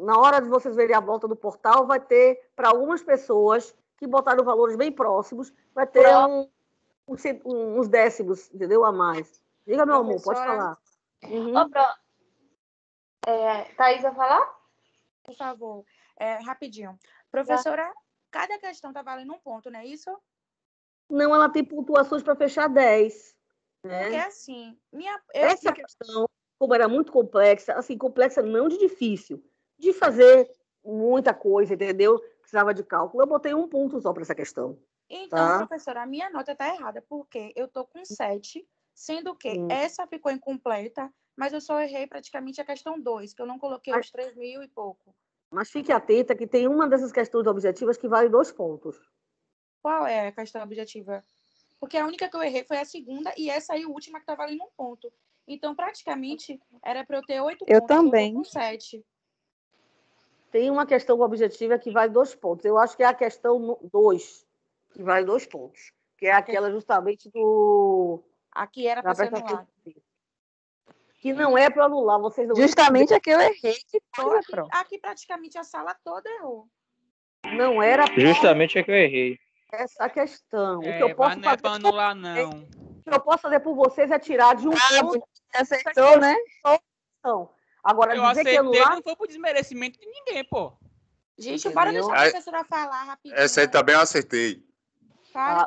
[SPEAKER 1] na hora de vocês verem a volta do portal, vai ter, para algumas pessoas que botaram valores bem próximos, vai ter uns décimos, entendeu? A mais. Diga, meu amor, pode falar.
[SPEAKER 4] Uhum.
[SPEAKER 2] Thaís vai falar?
[SPEAKER 4] Por favor, rapidinho. Professora, cada questão está valendo um ponto, não é isso?
[SPEAKER 1] Não, ela tem pontuações para fechar 10. Né?
[SPEAKER 4] Porque assim,
[SPEAKER 1] essa questão, como era muito complexa, assim, complexa não de difícil, de fazer muita coisa, entendeu? Precisava de cálculo. Eu botei um ponto só para essa questão.
[SPEAKER 4] Então,
[SPEAKER 1] tá?
[SPEAKER 4] Professora, a minha nota está errada, porque eu estou com 7, sendo que essa ficou incompleta, mas eu só errei praticamente a questão 2, que eu não coloquei os 3.000 e pouco.
[SPEAKER 1] Mas fique atenta que tem uma dessas questões objetivas que vale 2 pontos.
[SPEAKER 4] Qual é a questão objetiva? Porque a única que eu errei foi a segunda e essa aí, a última, que está valendo 1 ponto. Então, praticamente, era para eu ter 8 pontos.
[SPEAKER 11] Eu também.
[SPEAKER 4] Eu tô com 7.
[SPEAKER 1] Tem uma questão objetiva que vale 2 pontos. Eu acho que é a questão 2, que vale 2 pontos. Que é aquela justamente do...
[SPEAKER 4] Aqui era para ser anular.
[SPEAKER 1] Que não é para anular. Vocês não...
[SPEAKER 11] Justamente a que eu errei.
[SPEAKER 4] Aqui praticamente a sala toda errou.
[SPEAKER 1] Não era...
[SPEAKER 6] Justamente a que eu errei.
[SPEAKER 1] Essa questão. O que eu posso
[SPEAKER 5] não é para anular, não.
[SPEAKER 1] O que eu posso fazer por vocês é tirar de um ponto.
[SPEAKER 11] Acertou, né?
[SPEAKER 1] Agora,
[SPEAKER 5] eu
[SPEAKER 1] dizer
[SPEAKER 5] acertei,
[SPEAKER 1] que anular...
[SPEAKER 5] não foi por desmerecimento de ninguém, pô.
[SPEAKER 4] Gente, bora deixar a professora falar rapidinho.
[SPEAKER 3] Essa aí também eu acertei.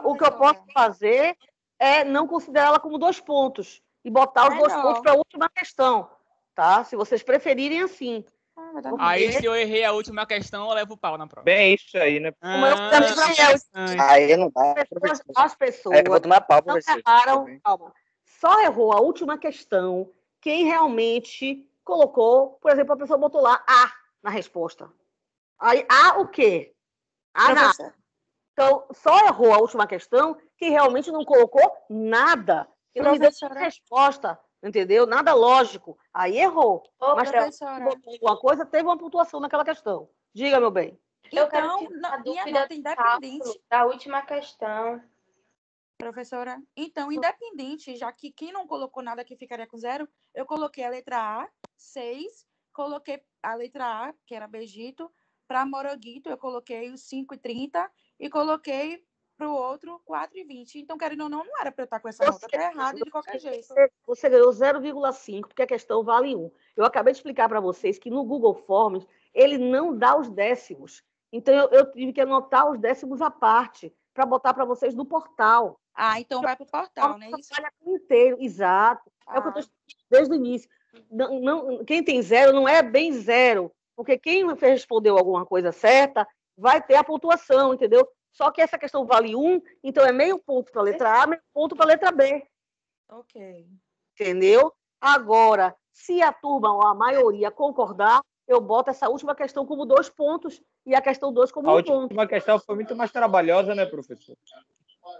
[SPEAKER 1] O que eu posso fazer é não considerar ela como 2 pontos e botar os 2 pontos para a última questão, tá? Se vocês preferirem assim.
[SPEAKER 5] Aí, se eu errei a última questão, eu levo o pau na prova.
[SPEAKER 6] Bem, isso aí, né?
[SPEAKER 10] Aí não dá.
[SPEAKER 1] As pessoas
[SPEAKER 10] Aí eu vou tomar pau, professor.
[SPEAKER 1] Só errou a última questão quem realmente colocou, por exemplo, a pessoa botou lá A na resposta. Aí, A o quê? A nada. Então, só errou a última questão quem realmente não colocou nada. Que não me deu resposta, entendeu? Nada lógico. Aí errou. Mas se botou alguma coisa, teve uma pontuação naquela questão. Diga, meu bem.
[SPEAKER 2] Eu quero tirar a dúvida independente da última questão.
[SPEAKER 4] Professora, então, independente, já que quem não colocou nada que ficaria com 0, eu coloquei a letra A, 6, coloquei a letra A, que era Begito, para Moroguito eu coloquei os 5,30 e coloquei para o outro 4,20. Então, querendo ou não, não era para eu estar com essa nota. Está errado de qualquer jeito.
[SPEAKER 1] Você ganhou 0,5, porque a questão vale 1. Eu acabei de explicar para vocês que no Google Forms ele não dá os décimos. Então, eu tive que anotar os décimos à parte para botar para vocês no portal.
[SPEAKER 4] Então vai para o portal, né? Isso
[SPEAKER 1] trabalha com inteiro, exato. É o que eu estou explicando desde o início. Quem tem 0 não é bem 0, porque quem respondeu alguma coisa certa vai ter a pontuação, entendeu? Só que essa questão vale 1, então é meio ponto para a letra A, meio ponto para a letra B.
[SPEAKER 4] Ok.
[SPEAKER 1] Entendeu? Agora, se a turma ou a maioria concordar, eu boto essa última questão como 2 pontos e a questão 2 como
[SPEAKER 6] A
[SPEAKER 1] 1 ponto.
[SPEAKER 6] última questão foi muito mais trabalhosa, né, professor?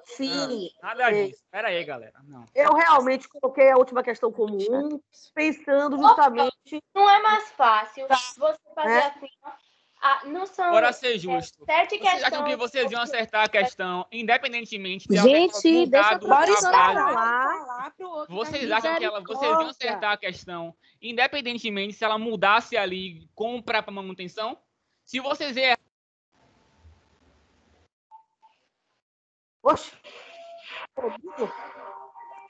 [SPEAKER 1] Sim.
[SPEAKER 5] Nada disso. Pera aí, galera. Não.
[SPEAKER 1] Eu realmente coloquei a última questão como 1, pensando justamente...
[SPEAKER 2] Não é mais fácil você fazer assim, não são
[SPEAKER 5] Bora ser justo.
[SPEAKER 2] 7
[SPEAKER 5] Vocês acham que
[SPEAKER 2] questões.
[SPEAKER 5] vocês iam acertar a questão, independentemente de
[SPEAKER 11] Gente,
[SPEAKER 5] ter
[SPEAKER 11] deixa
[SPEAKER 5] mudado
[SPEAKER 11] a
[SPEAKER 5] a
[SPEAKER 11] professora
[SPEAKER 5] base?
[SPEAKER 11] falar.
[SPEAKER 5] Vocês acham que vocês iam acertar a questão, independentemente se ela mudasse ali, compra para manutenção? Se vocês erram...
[SPEAKER 1] Oxe.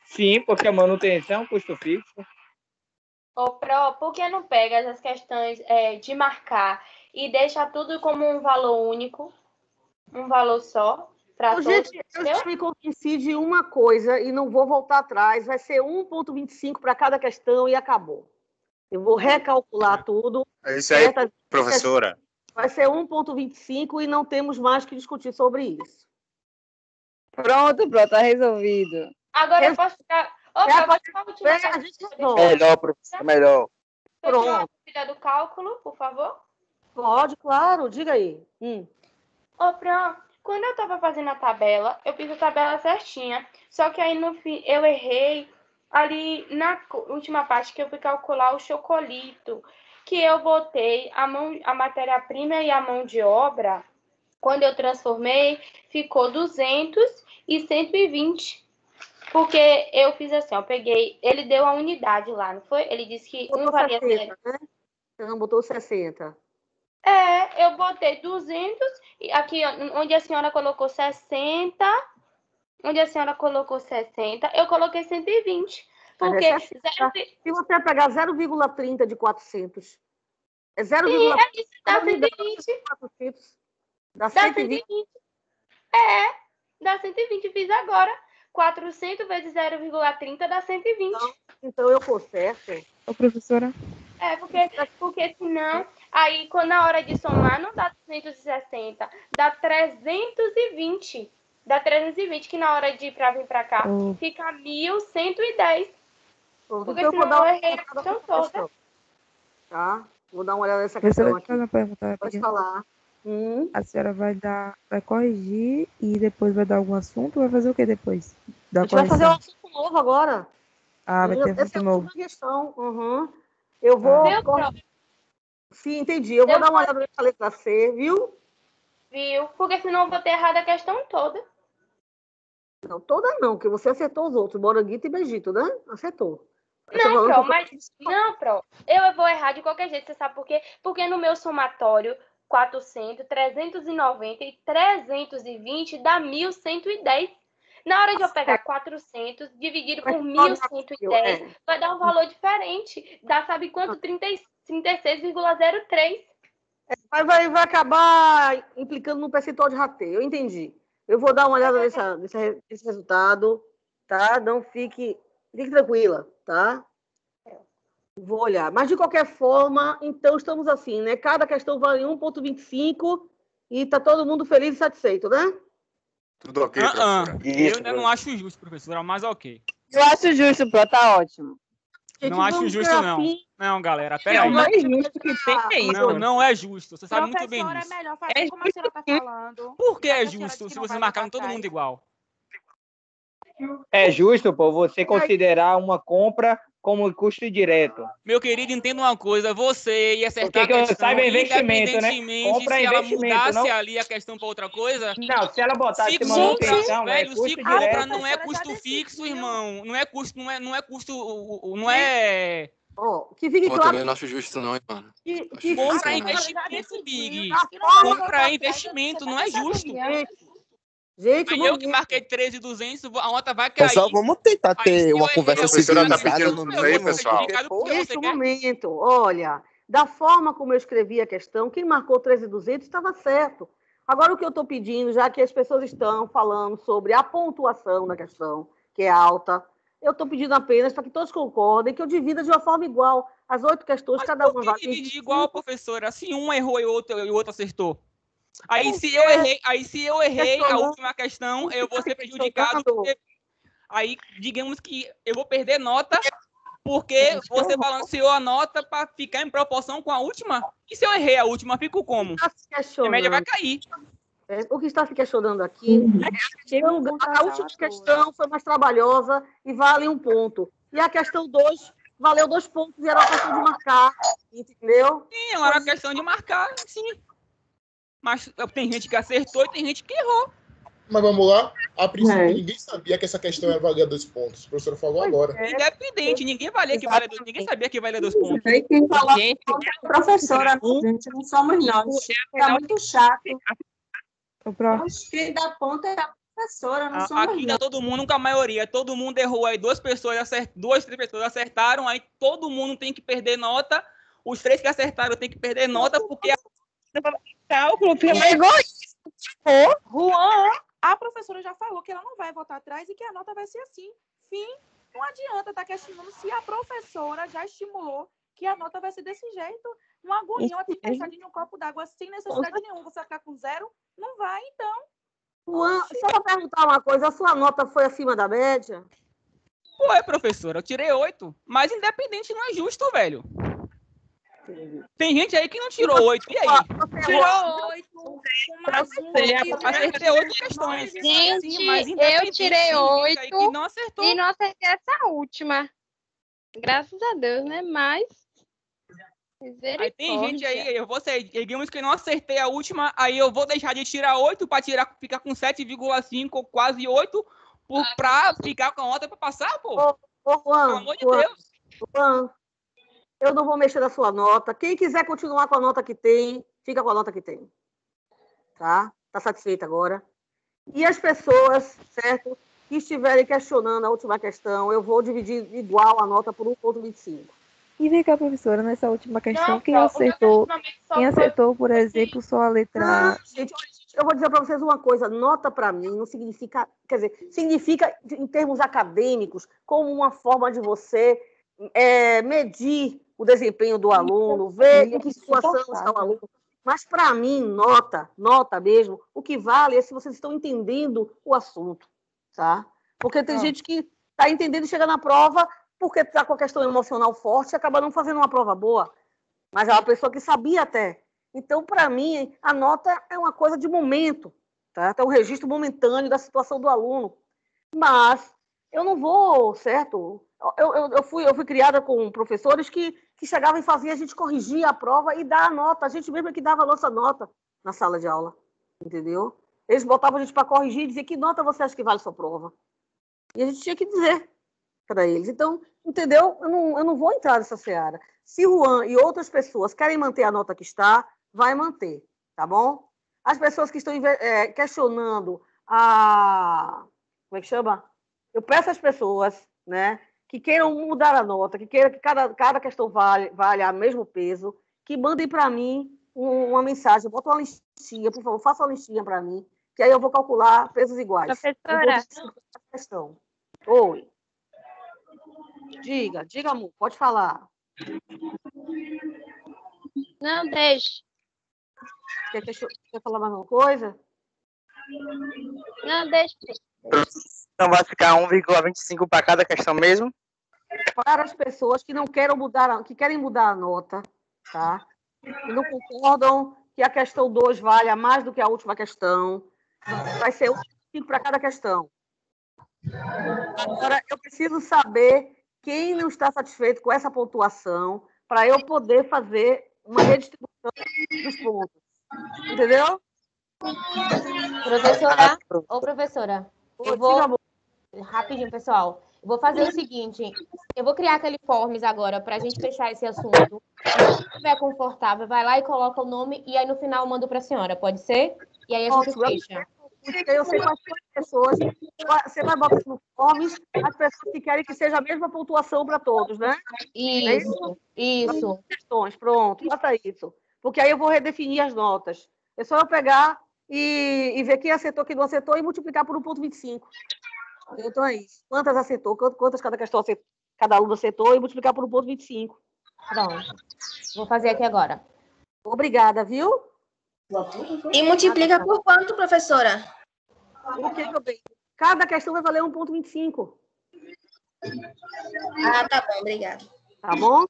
[SPEAKER 6] Sim, porque a manutenção é um custo fixo.
[SPEAKER 2] Ô, Pro, por que não pega essas questões de marcar e deixa tudo como um valor único, um valor só, para todos?
[SPEAKER 1] Gente, eu já me convenci de uma coisa e não vou voltar atrás. Vai ser 1,25 para cada questão e acabou. Eu vou recalcular tudo.
[SPEAKER 3] É isso aí, professora.
[SPEAKER 1] Vai ser 1,25 e não temos mais que discutir sobre isso.
[SPEAKER 11] Pronto, tá resolvido.
[SPEAKER 2] Agora eu posso ficar...
[SPEAKER 1] A gente resolve.
[SPEAKER 10] Melhor, professor, melhor.
[SPEAKER 1] Pronto.
[SPEAKER 2] Cuidar do cálculo, por favor?
[SPEAKER 1] Pode, claro. Diga aí.
[SPEAKER 2] Ô, Pro, quando eu estava fazendo a tabela, eu fiz a tabela certinha. Só que aí no fim eu errei ali na última parte que eu fui calcular o chocolito, que eu botei a matéria-prima e a mão de obra. Quando eu transformei, ficou 200 e 120. Porque eu fiz assim, eu peguei... Ele deu a unidade lá, não foi? Ele disse que
[SPEAKER 1] botou
[SPEAKER 2] 1 valia
[SPEAKER 1] 60, né? Você não botou 60.
[SPEAKER 2] Eu botei 200, e aqui onde a senhora colocou 60, eu coloquei 120. Porque
[SPEAKER 1] se você pegar 0,30 de 400, é 0,30.
[SPEAKER 2] Sim, é isso, dá 120.
[SPEAKER 1] 400, dá
[SPEAKER 2] 120. Dá 120, fiz agora. 400 vezes 0,30 dá 120.
[SPEAKER 1] Então eu conserto.
[SPEAKER 11] Ô, professora.
[SPEAKER 2] Porque senão, aí na hora de somar não dá 260, dá 320. Dá 320, que na hora de ir vir pra cá, fica 1.110. Porque
[SPEAKER 1] então
[SPEAKER 2] senão eu errei a questão toda.
[SPEAKER 1] Tá? Vou dar uma olhada nessa questão aqui.
[SPEAKER 11] Uma pergunta,
[SPEAKER 1] pode falar.
[SPEAKER 11] A senhora vai corrigir e depois vai dar algum assunto ou vai fazer o que depois?
[SPEAKER 1] A gente vai fazer um assunto novo agora.
[SPEAKER 11] Vai ter assunto novo.
[SPEAKER 1] Questão. Eu vou... Sim, entendi. Eu vou dar uma olhada nessa letra C, viu?
[SPEAKER 2] Viu? Porque senão eu vou ter errado a questão toda.
[SPEAKER 1] Não, toda não, porque você acertou os outros. Moranguito e Beijito, né? Acertou.
[SPEAKER 2] Não, Pro, Não, Pro. Eu vou errar de qualquer jeito, você sabe por quê? Porque no meu somatório, 400, 390 e 320 dá 1.110. Na hora de eu pegar 400 dividido por 1.110, vai dar um valor diferente. Dá, sabe quanto? 36,03.
[SPEAKER 1] Vai acabar implicando no percentual de rateio. Eu entendi. Eu vou dar uma olhada nesse resultado, tá? Não fique tranquila, tá? Vou olhar. Mas, de qualquer forma, então estamos assim, né? Cada questão vale 1,25 e tá todo mundo feliz e satisfeito, né?
[SPEAKER 3] Tudo ok, professora?
[SPEAKER 5] Eu ainda não acho justo, professora, mas ok.
[SPEAKER 11] Eu acho justo, tá ótimo.
[SPEAKER 5] Não acho justo, não. Não, galera, peraí.
[SPEAKER 11] Não é justo que tem que é isso.
[SPEAKER 5] Não é justo. Você sabe muito bem disso.
[SPEAKER 4] É melhor fazer como a senhora tá falando.
[SPEAKER 5] Por que é justo se vocês marcaram todo mundo igual?
[SPEAKER 6] É justo, pô, você considerar uma compra como custo direto.
[SPEAKER 5] Meu querido, entenda uma coisa, você ia acertar
[SPEAKER 6] porque
[SPEAKER 5] a questão,
[SPEAKER 6] saiba investimento, né?
[SPEAKER 5] Compra se ela mudasse ali a questão para outra coisa.
[SPEAKER 6] Não, se ela botasse
[SPEAKER 5] se
[SPEAKER 6] manutenção,
[SPEAKER 5] velho,
[SPEAKER 6] custo
[SPEAKER 5] se
[SPEAKER 6] direto.
[SPEAKER 5] compra não é custo fixo, irmão. Não é custo, não é...
[SPEAKER 1] que fique claro.
[SPEAKER 12] Também não acho justo não, hein, mano.
[SPEAKER 5] Compra é investimento, Big. Compra é investimento, não é justo.
[SPEAKER 1] Gente,
[SPEAKER 5] eu que marquei 13,200, a nota vai cair.
[SPEAKER 12] Pessoal, vamos tentar ter uma conversa civilizada no mínimo.
[SPEAKER 3] Pessoal.
[SPEAKER 1] Nesse momento, olha, da forma como eu escrevi a questão, quem marcou 13,200 estava certo. Agora, o que eu estou pedindo, já que as pessoas estão falando sobre a pontuação da questão, que é alta, eu estou pedindo apenas para que todos concordem que eu divida de uma forma igual. As 8 questões,
[SPEAKER 5] Mas
[SPEAKER 1] cada
[SPEAKER 5] por
[SPEAKER 1] uma
[SPEAKER 5] que
[SPEAKER 1] vale
[SPEAKER 5] dividir
[SPEAKER 1] 25.
[SPEAKER 5] igual, professora? Se um errou e o outro acertou. Aí se eu errei a última questão, eu vou ser prejudicado. Porque, aí, digamos que eu vou perder nota porque você balanceou a nota para ficar em proporção com a última. E se eu errei a última, fico como? A média vai cair.
[SPEAKER 1] O que está se questionando aqui é a última questão foi mais trabalhosa e vale 1 ponto. E a questão 2 valeu 2 pontos e era uma questão de marcar, entendeu?
[SPEAKER 5] Sim, era uma questão de marcar, sim. Mas tem gente que acertou e tem gente que errou.
[SPEAKER 7] Mas vamos lá. A princípio, ninguém sabia que essa questão ia valer 2 pontos. O professor falou agora.
[SPEAKER 5] Independente, ninguém sabia que valia 2 pontos.
[SPEAKER 13] Quem falou é a professora, gente, não somos nós. É muito chato. Quem dá ponto é a professora, não somos
[SPEAKER 5] Aqui
[SPEAKER 13] nós.
[SPEAKER 5] tá todo mundo com a maioria. Todo mundo errou. Aí 2, 3 pessoas acertaram. Aí todo mundo tem que perder nota. Os 3 que acertaram tem que perder nota porque cálculo
[SPEAKER 4] é egoísta. Juan, a professora já falou que ela não vai voltar atrás e que a nota vai ser assim. Fim. Não adianta estar questionando se a professora já estimulou que a nota vai ser desse jeito. Uma agonia, uma tempestade em um copo d'água sem necessidade nenhuma. Você vai ficar com 0? Não vai, então.
[SPEAKER 1] Juan, só para perguntar uma coisa, a sua nota foi acima da média?
[SPEAKER 5] Foi, professora, eu tirei 8. Mas independente não é justo, velho. Tem gente aí que não tirou 8. E aí?
[SPEAKER 4] Tirou 8.
[SPEAKER 5] Acertei 8 questões.
[SPEAKER 8] Gente,
[SPEAKER 5] mas
[SPEAKER 8] eu tirei 8
[SPEAKER 5] que não acertou.
[SPEAKER 8] e não acertei essa última. Graças a Deus, né? Mas...
[SPEAKER 5] Aí tem gente aí, eu vou ser, digamos que eu não acertei a última, aí eu vou deixar de tirar 8 para ficar com 7,5 ou quase 8 para ficar com a nota para passar, pô.
[SPEAKER 1] Juan,
[SPEAKER 5] pelo amor de Deus.
[SPEAKER 1] Juan, eu não vou mexer na sua nota. Quem quiser continuar com a nota que tem, fica com a nota que tem. Tá? Tá satisfeita agora? E as pessoas, certo, que estiverem questionando a última questão, eu vou dividir igual a nota por 1,25.
[SPEAKER 11] E vem cá, professora, nessa última questão, quem acertou, por exemplo, só a letra A?
[SPEAKER 1] Gente, eu vou dizer para vocês uma coisa, nota para mim não significa, quer dizer, significa em termos acadêmicos, como uma forma de você medir o desempenho do aluno, ver em que situação está o aluno. Mas para mim, nota mesmo, o que vale é se vocês estão entendendo o assunto, tá? Porque tem gente que está entendendo e chega na prova porque está com a questão emocional forte e acaba não fazendo uma prova boa. Mas é uma pessoa que sabia até. Então, para mim, a nota é uma coisa de momento, tá? É um registro momentâneo da situação do aluno. Mas eu não vou, certo? Eu fui criada com professores que chegavam e faziam a gente corrigir a prova e dar a nota. A gente mesmo é que dava a nossa nota na sala de aula, entendeu? Eles botavam a gente para corrigir e dizer que nota você acha que vale sua prova. E a gente tinha que dizer para eles. Então, entendeu? Eu não vou entrar nessa seara. Se Juan e outras pessoas querem manter a nota que está, vai manter, tá bom? As pessoas que estão questionando a... Como é que chama? Eu peço às pessoas, né, que queiram mudar a nota, que queiram que cada questão valha o mesmo peso, que mandem para mim uma mensagem, bota uma listinha, por favor, faça uma listinha para mim, que aí eu vou calcular pesos iguais.
[SPEAKER 8] Professora.
[SPEAKER 1] Questão. Oi. Diga, amor, pode falar.
[SPEAKER 8] Não, deixe.
[SPEAKER 1] Quer falar mais uma coisa?
[SPEAKER 8] Não, deixe.
[SPEAKER 10] Então vai ficar 1,25 para cada questão mesmo?
[SPEAKER 1] Para as pessoas que não querem mudar, que querem mudar a nota, tá? E não concordam que a questão 2 valha mais do que a última questão, vai ser 1,25 para cada questão. Agora, eu preciso saber quem não está satisfeito com essa pontuação para eu poder fazer uma redistribuição dos pontos. Entendeu?
[SPEAKER 14] Professora, eu vou... Rapidinho, pessoal. Eu vou fazer o seguinte, eu vou criar aquele forms agora para a gente fechar esse assunto. Se estiver confortável, vai lá e coloca o nome e aí no final eu mando para a senhora, pode ser? E aí a gente fecha.
[SPEAKER 1] Eu sei quais são as pessoas. Você vai botar no forms as pessoas que querem que seja a mesma pontuação para todos, né?
[SPEAKER 14] Isso.
[SPEAKER 1] Questões, pronto, bota isso. Porque aí eu vou redefinir as notas. É só eu pegar e ver quem acertou, quem não acertou e multiplicar por 1,25. Então é isso. Quantas acertou? Quantas cada questão acertou, cada aluno acertou e multiplicar por 1,25.
[SPEAKER 14] Pronto. Vou fazer aqui agora.
[SPEAKER 1] Obrigada, viu?
[SPEAKER 8] E multiplica por quanto, professora?
[SPEAKER 1] O que eu tenho? Cada questão vai valer 1,25.
[SPEAKER 8] Ah, tá bom, obrigada.
[SPEAKER 1] Tá bom?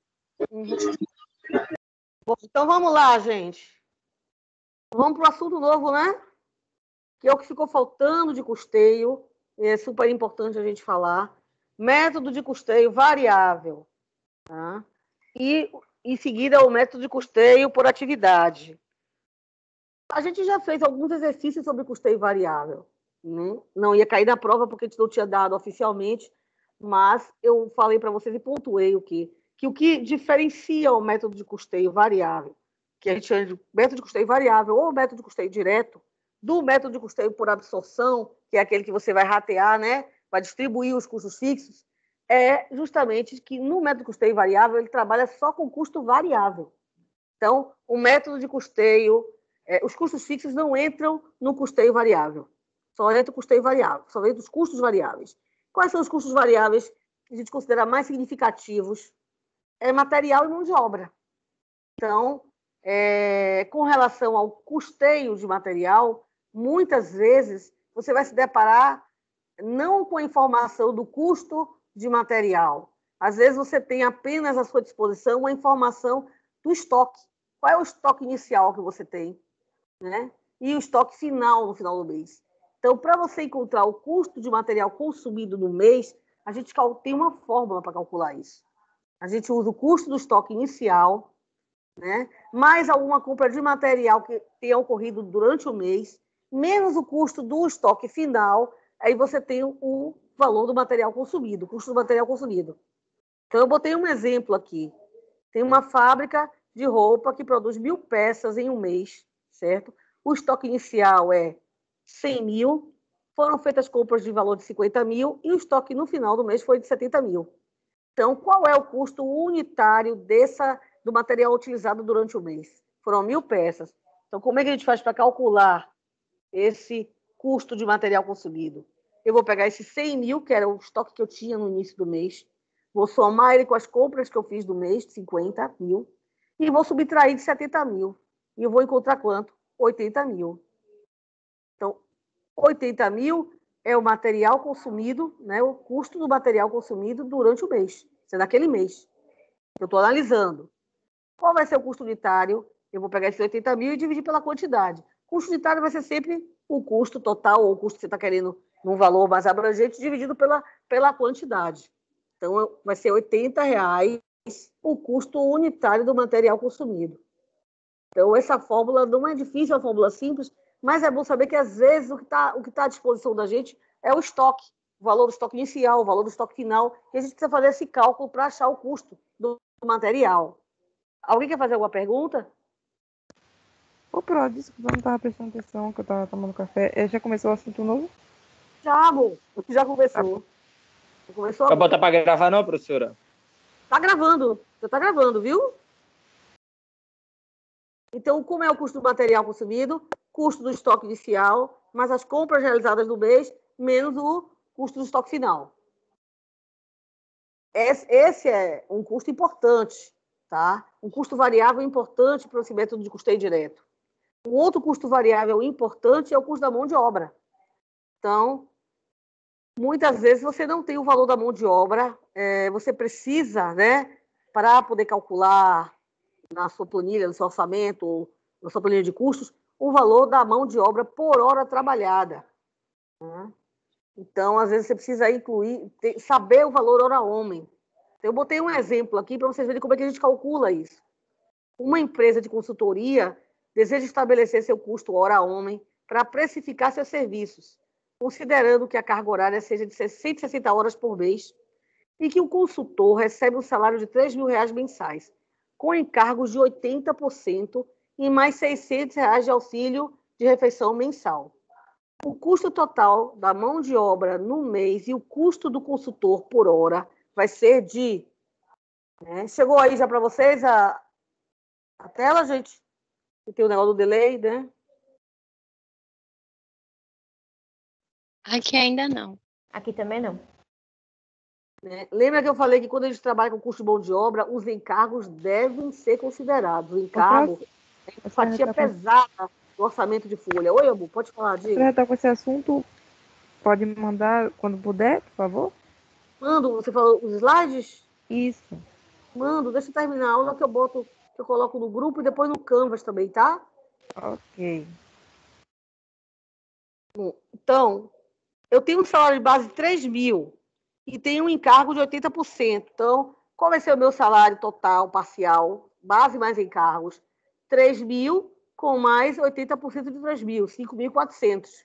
[SPEAKER 1] Bom, então vamos lá, gente. Vamos para o assunto novo, né? Que é o que ficou faltando de custeio. É super importante a gente falar. Método de custeio variável. Tá? E em seguida o método de custeio por atividade. A gente já fez alguns exercícios sobre custeio variável. Né? Não ia cair na prova porque a gente não tinha dado oficialmente, mas eu falei para vocês e pontuei que o que diferencia o método de custeio variável, que a gente chama de método de custeio variável ou método de custeio direto, do método de custeio por absorção, que é aquele que você vai ratear, né? Vai distribuir os custos fixos, é justamente que no método de custeio variável ele trabalha só com custo variável. Então, o método de custeio, os custos fixos não entram no custeio variável. Só entra o custeio variável, só entra os custos variáveis. Quais são os custos variáveis que a gente considera mais significativos? É material e mão de obra. Então, com relação ao custeio de material, muitas vezes você vai se deparar não com a informação do custo de material. Às vezes você tem apenas à sua disposição a informação do estoque. Qual é o estoque inicial que você tem, né? E o estoque final no final do mês. Então, para você encontrar o custo de material consumido no mês, a gente tem uma fórmula para calcular isso. A gente usa o custo do estoque inicial, né? Mais alguma compra de material que tenha ocorrido durante o mês, menos o custo do estoque final, aí você tem o valor do material consumido, o custo do material consumido. Então, eu botei um exemplo aqui. Tem uma fábrica de roupa que produz 1.000 peças em um mês, certo? O estoque inicial é 100 mil, foram feitas compras de valor de 50 mil e o estoque no final do mês foi de 70 mil. Então, qual é o custo unitário do material utilizado durante o mês? Foram 1.000 peças. Então, como é que a gente faz para calcular esse custo de material consumido? Eu vou pegar esse 100 mil, que era o estoque que eu tinha no início do mês, vou somar ele com as compras que eu fiz do mês, de 50 mil, e vou subtrair de 70 mil. E eu vou encontrar quanto? 80 mil. Então, 80 mil é o material consumido, né, o custo do material consumido durante o mês. Isso é daquele mês. Eu estou analisando. Qual vai ser o custo unitário? Eu vou pegar esses 80 mil e dividir pela quantidade. O custo unitário vai ser sempre o custo total, ou o custo que você está querendo num valor mais abrangente, dividido pela quantidade. Então, vai ser R$80 o custo unitário do material consumido. Então, essa fórmula não é difícil, é uma fórmula simples, mas é bom saber que, às vezes, o que tá à disposição da gente é o estoque, o valor do estoque inicial, o valor do estoque final, e a gente precisa fazer esse cálculo para achar o custo do material. Alguém quer fazer alguma pergunta?
[SPEAKER 11] Ô, Pro, desculpa, eu não estava prestando atenção, que eu estava tomando café. Já começou o assunto novo?
[SPEAKER 1] Já, amor. Já começou. Já começou
[SPEAKER 6] Vai
[SPEAKER 1] agora.
[SPEAKER 6] botar para gravar não, professora?
[SPEAKER 1] Tá gravando. Já tá gravando, viu? Então, como é o custo do material consumido? Custo do estoque inicial, mais as compras realizadas no mês, menos o custo do estoque final. Esse é um custo importante, tá? Um custo variável importante para esse método de custeio direto. Um outro custo variável importante é o custo da mão de obra. Então, muitas vezes você não tem o valor da mão de obra, você precisa, né, para poder calcular na sua planilha, no seu orçamento, ou na sua planilha de custos, o valor da mão de obra por hora trabalhada. Né? Então, às vezes, você precisa saber o valor hora-homem. Então, eu botei um exemplo aqui para vocês verem como é que a gente calcula isso. Uma empresa de consultoria deseja estabelecer seu custo hora-homem para precificar seus serviços, considerando que a carga horária seja de 160 horas por mês e que o consultor recebe um salário de R$3.000 mensais, com encargos de 80% e mais R$600 de auxílio de refeição mensal. O custo total da mão de obra no mês e o custo do consultor por hora vai ser de... Chegou aí já para vocês a tela, gente? Tem o negócio do delay, né?
[SPEAKER 8] Aqui ainda não.
[SPEAKER 14] Aqui também não.
[SPEAKER 1] Né? Lembra que eu falei que quando a gente trabalha com custo de mão de obra, os encargos devem ser considerados. O encargo é uma fatia pesada do orçamento de folha. Oi, amor, pode falar,
[SPEAKER 11] Você já
[SPEAKER 1] diga.
[SPEAKER 11] está com esse assunto? Pode mandar quando puder, por favor?
[SPEAKER 1] Mando, você falou os slides?
[SPEAKER 11] Isso.
[SPEAKER 1] Mando, deixa eu terminar a aula que eu coloco no grupo e depois no Canvas também, tá?
[SPEAKER 11] Ok.
[SPEAKER 1] Bom, então, eu tenho um salário de base de 3 mil e tenho um encargo de 80%. Então, qual vai ser o meu salário total, parcial, base mais encargos? 3 mil com mais 80% de 3 mil, 5.400.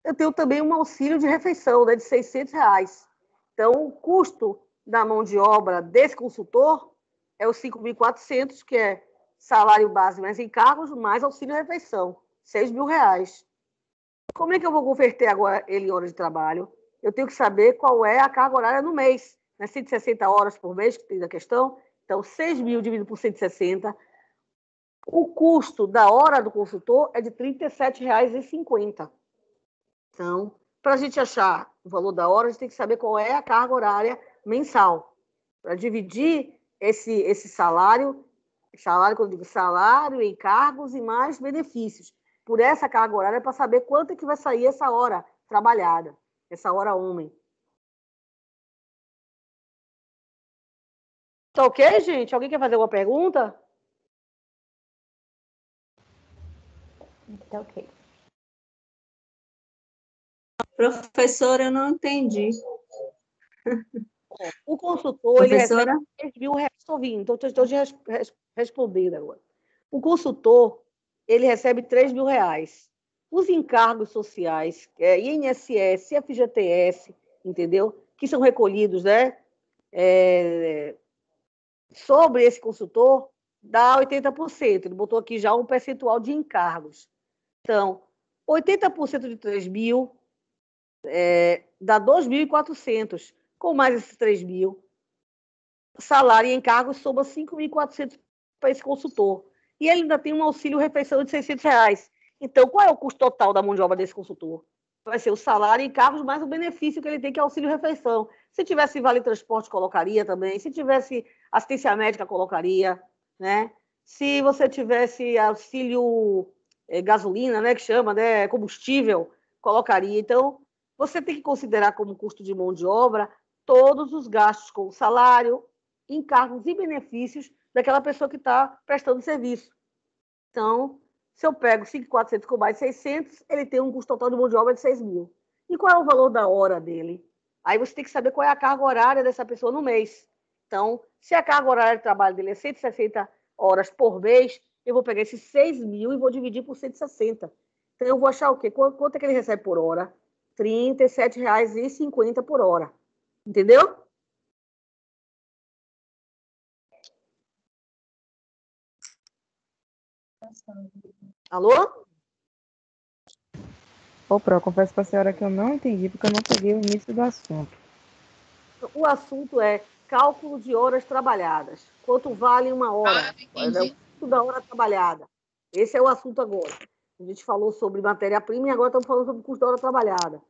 [SPEAKER 1] Eu tenho também um auxílio de refeição, né, de R$600. Então, o custo da mão de obra desse consultor é os 5.400, que é salário base mais encargos, mais auxílio de refeição, R$6.000. Como é que eu vou converter agora ele em horas de trabalho? Eu tenho que saber qual é a carga horária no mês. Né? 160 horas por mês, que tem da questão. Então, 6 mil dividido por 160. O custo da hora do consultor é de R$37,50. Então, para a gente achar o valor da hora, a gente tem que saber qual é a carga horária mensal. Para dividir esse salário, quando eu digo salário, encargos e mais benefícios, por essa carga horária, para saber quanto é que vai sair essa hora trabalhada, essa hora homem. Tá ok, gente? Alguém quer fazer uma pergunta?
[SPEAKER 14] Tá ok.
[SPEAKER 13] Professora, eu não entendi.
[SPEAKER 1] O consultor, ele
[SPEAKER 13] Professora?
[SPEAKER 1] recebe 3 mil reais. Estou ouvindo, estou respondendo agora. O consultor, ele recebe 3 mil reais. Os encargos sociais, INSS, FGTS, entendeu? Que são recolhidos, né? Sobre esse consultor, dá 80%. Ele botou aqui já um percentual de encargos. Então, 80% de 3 mil dá 2.400. Com mais esses 3 mil, salário e encargos soma 5.400 para esse consultor. E ele ainda tem um auxílio refeição de R$600. Então, qual é o custo total da mão de obra desse consultor? Vai ser o salário e encargos mais o benefício que ele tem, que é auxílio refeição. Se tivesse vale transporte, colocaria também. Se tivesse assistência médica, colocaria. Né? Se você tivesse auxílio gasolina, né, que chama, né, combustível, colocaria. Então, você tem que considerar como custo de mão de obra todos os gastos com salário, encargos e benefícios daquela pessoa que está prestando serviço. Então, se eu pego 5.400 com mais 600, ele tem um custo total de mão de obra de 6 mil. E qual é o valor da hora dele? Aí você tem que saber qual é a carga horária dessa pessoa no mês. Então, se a carga horária de trabalho dele é 160 horas por mês, eu vou pegar esses 6 mil e vou dividir por 160. Então, eu vou achar o quê? Quanto é que ele recebe por hora? R$37,50 por hora. Entendeu? Alô?
[SPEAKER 11] Ô, Pro, confesso para a senhora que eu não entendi, porque eu não peguei o início do assunto.
[SPEAKER 1] O assunto é cálculo de horas trabalhadas. Quanto vale uma hora? O custo da hora trabalhada. Esse é o assunto agora. A gente falou sobre matéria-prima e agora estamos falando sobre o custo da hora trabalhada.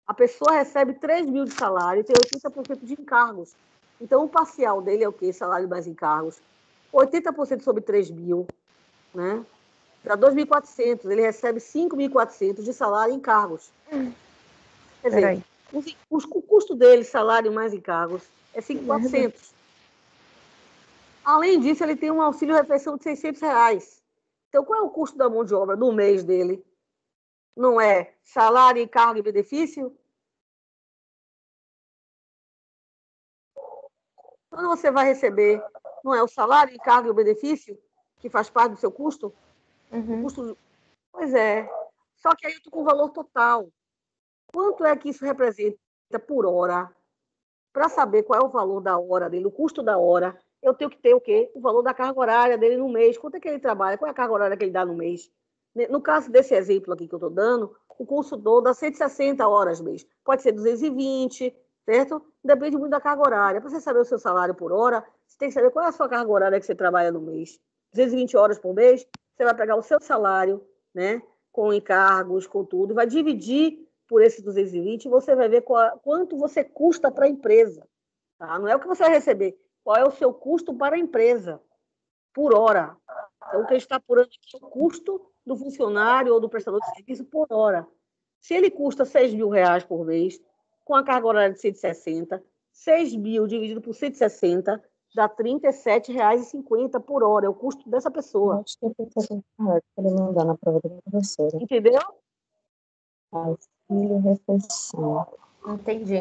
[SPEAKER 1] A pessoa recebe 3 mil de salário e tem 80% de encargos. Então, o parcial dele é o quê? Salário mais encargos. 80% sobre 3 mil, né? Dá 2.400. Ele recebe 5.400 de salário e encargos. Quer dizer, o custo dele, salário mais encargos, é 5.400. Além disso, ele tem um auxílio refeição de R$600. Então, qual é o custo da mão de obra no mês dele? Não é salário, encargo e benefício? Quando você vai receber, não é o salário, encargo e o benefício, que faz parte do seu custo?
[SPEAKER 14] Uhum.
[SPEAKER 1] Custo... Pois é. Só que aí eu estou com o valor total. Quanto é que isso representa por hora? Para saber qual é o valor da hora dele, o custo da hora, eu tenho que ter o quê? O valor da carga horária dele no mês. Quanto é que ele trabalha? Qual é a carga horária que ele dá no mês? No caso desse exemplo aqui que eu estou dando, o consultor dá 160 horas mês. Pode ser 220, certo? Depende muito da carga horária. Para você saber o seu salário por hora, você tem que saber qual é a sua carga horária que você trabalha no mês. 220 horas por mês, você vai pegar o seu salário, né? Com encargos, com tudo, e vai dividir por esses 220, você vai ver quanto você custa para a empresa. Tá? Não é o que você vai receber, qual é o seu custo para a empresa, por hora. Então, o que a gente está apurando aqui é o custo do funcionário ou do prestador de serviço por hora. Se ele custa R$6.000 por mês, com a carga horária de 160, 6.000 dividido por 160, dá R$37,50 por hora. É o custo dessa pessoa.
[SPEAKER 13] Acho que eu tenho que fazer para ele mandar na prova da professora.
[SPEAKER 1] Entendeu?
[SPEAKER 13] Auxílio refeição.
[SPEAKER 14] Entendi.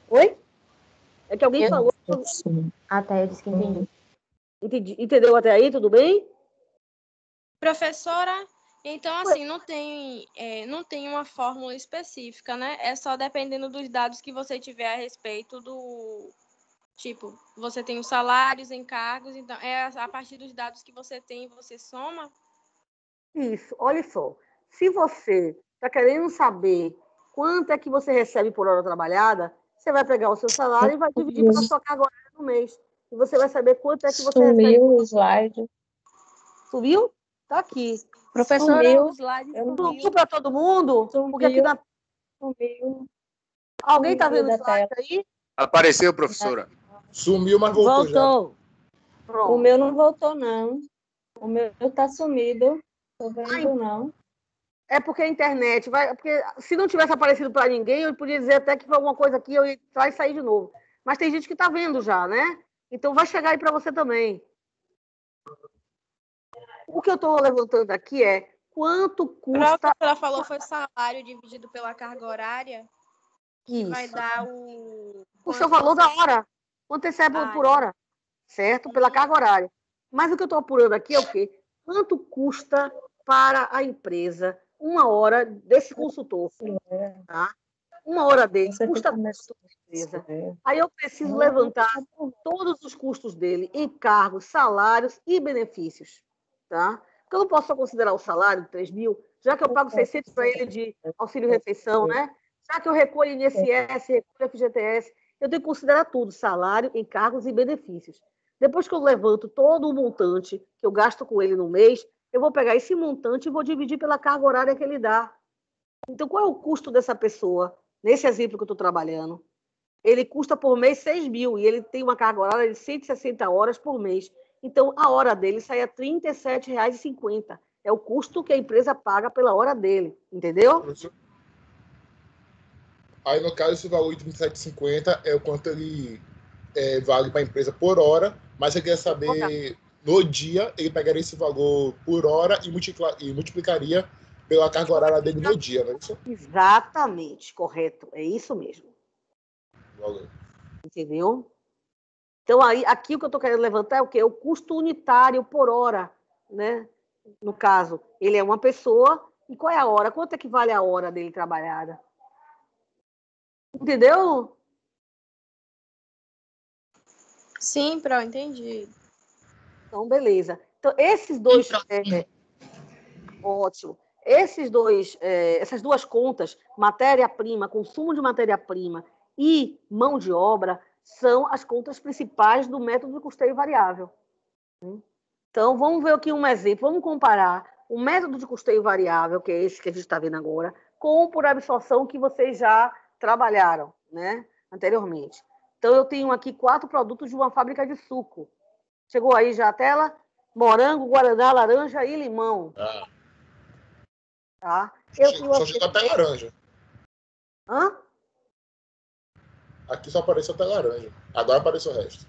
[SPEAKER 1] Oi? É que alguém falou.
[SPEAKER 14] Até eu disse que entendi.
[SPEAKER 1] Entendeu até aí? Tudo bem?
[SPEAKER 8] Professora, então assim, não tem uma fórmula específica, né? É só dependendo dos dados que você tiver a respeito do... Tipo, você tem os salários, encargos, então é a partir dos dados que você tem, você soma?
[SPEAKER 1] Isso, olha só. Se você está querendo saber quanto é que você recebe por hora trabalhada, você vai pegar o seu salário e vai dividir pela sua carga horária no mês. E você vai saber quanto é que você recebe.
[SPEAKER 13] Sumiu o slide.
[SPEAKER 1] Subiu? Tá aqui.
[SPEAKER 4] Professora,
[SPEAKER 13] Sumiu.
[SPEAKER 4] o slide
[SPEAKER 1] Subiu para todo mundo? Porque aqui na...
[SPEAKER 13] Sumiu.
[SPEAKER 1] Alguém está
[SPEAKER 13] Sumiu
[SPEAKER 1] vendo o
[SPEAKER 13] da
[SPEAKER 1] slide
[SPEAKER 13] tela.
[SPEAKER 1] aí?
[SPEAKER 3] Apareceu, professora.
[SPEAKER 7] Sumiu, mas voltou já.
[SPEAKER 13] Voltou.
[SPEAKER 1] Pronto.
[SPEAKER 13] O meu não voltou, não. O meu tá sumido. Tô vendo, não.
[SPEAKER 1] É porque a internet vai. Porque se não tivesse aparecido para ninguém, eu podia dizer até que foi alguma coisa aqui, eu ia entrar e sair de novo. Mas tem gente que está vendo já, né? Então vai chegar aí para você também. O que eu estou levantando aqui é quanto custa.
[SPEAKER 8] Ela falou foi salário dividido pela carga horária. Que vai
[SPEAKER 1] Isso.
[SPEAKER 8] dar o
[SPEAKER 1] seu valor da hora. Quanto recebe por hora? Certo? Pela carga horária. Mas o que eu estou apurando aqui é o quê? Quanto custa para a empresa uma hora desse consultor? Tá? Uma hora dele custa quanto para a empresa? Aí eu preciso levantar todos os custos dele, encargos, salários e benefícios. Tá? Porque eu não posso só considerar o salário de 3.000, já que eu pago 600 para ele de auxílio-refeição, né? Já que eu recolho INSS, recolho FGTS, eu tenho que considerar tudo, salário, encargos e benefícios. Depois que eu levanto todo o montante que eu gasto com ele no mês, eu vou pegar esse montante e vou dividir pela carga horária que ele dá. Então, qual é o custo dessa pessoa? Nesse exemplo que eu estou trabalhando, ele custa por mês 6.000 e ele tem uma carga horária de 160 horas por mês. Então, a hora dele sai a R$37,50. É o custo que a empresa paga pela hora dele, entendeu?
[SPEAKER 7] Aí, no caso, esse valor de R$27,50 é o quanto ele vale para a empresa por hora, mas você quer saber, no dia, ele pegaria esse valor por hora e multiplicaria pela carga horária dele no dia, não é isso?
[SPEAKER 1] Exatamente, correto. É isso mesmo.
[SPEAKER 7] Valeu.
[SPEAKER 1] Entendeu? Então, aí, aqui o que eu estou querendo levantar é o quê? O custo unitário por hora, né? No caso, ele é uma pessoa, e qual é a hora? Quanto é que vale a hora dele trabalhada? Entendeu?
[SPEAKER 8] Sim, Pro, entendi.
[SPEAKER 1] Então, beleza. Então, esses dois... ótimo. Essas duas contas, matéria-prima, consumo de matéria-prima e mão de obra, são as contas principais do método de custeio variável. Então, vamos ver aqui um exemplo. Vamos comparar o método de custeio variável, que é esse que a gente está vendo agora, com o por absorção que vocês já trabalharam, né, anteriormente. Então, eu tenho aqui 4 produtos de uma fábrica de suco. Chegou aí já a tela? Morango, guaraná, laranja e limão. Tá?
[SPEAKER 7] Só chegou até laranja.
[SPEAKER 1] Hã?
[SPEAKER 7] Aqui só apareceu até laranja. Agora apareceu o resto.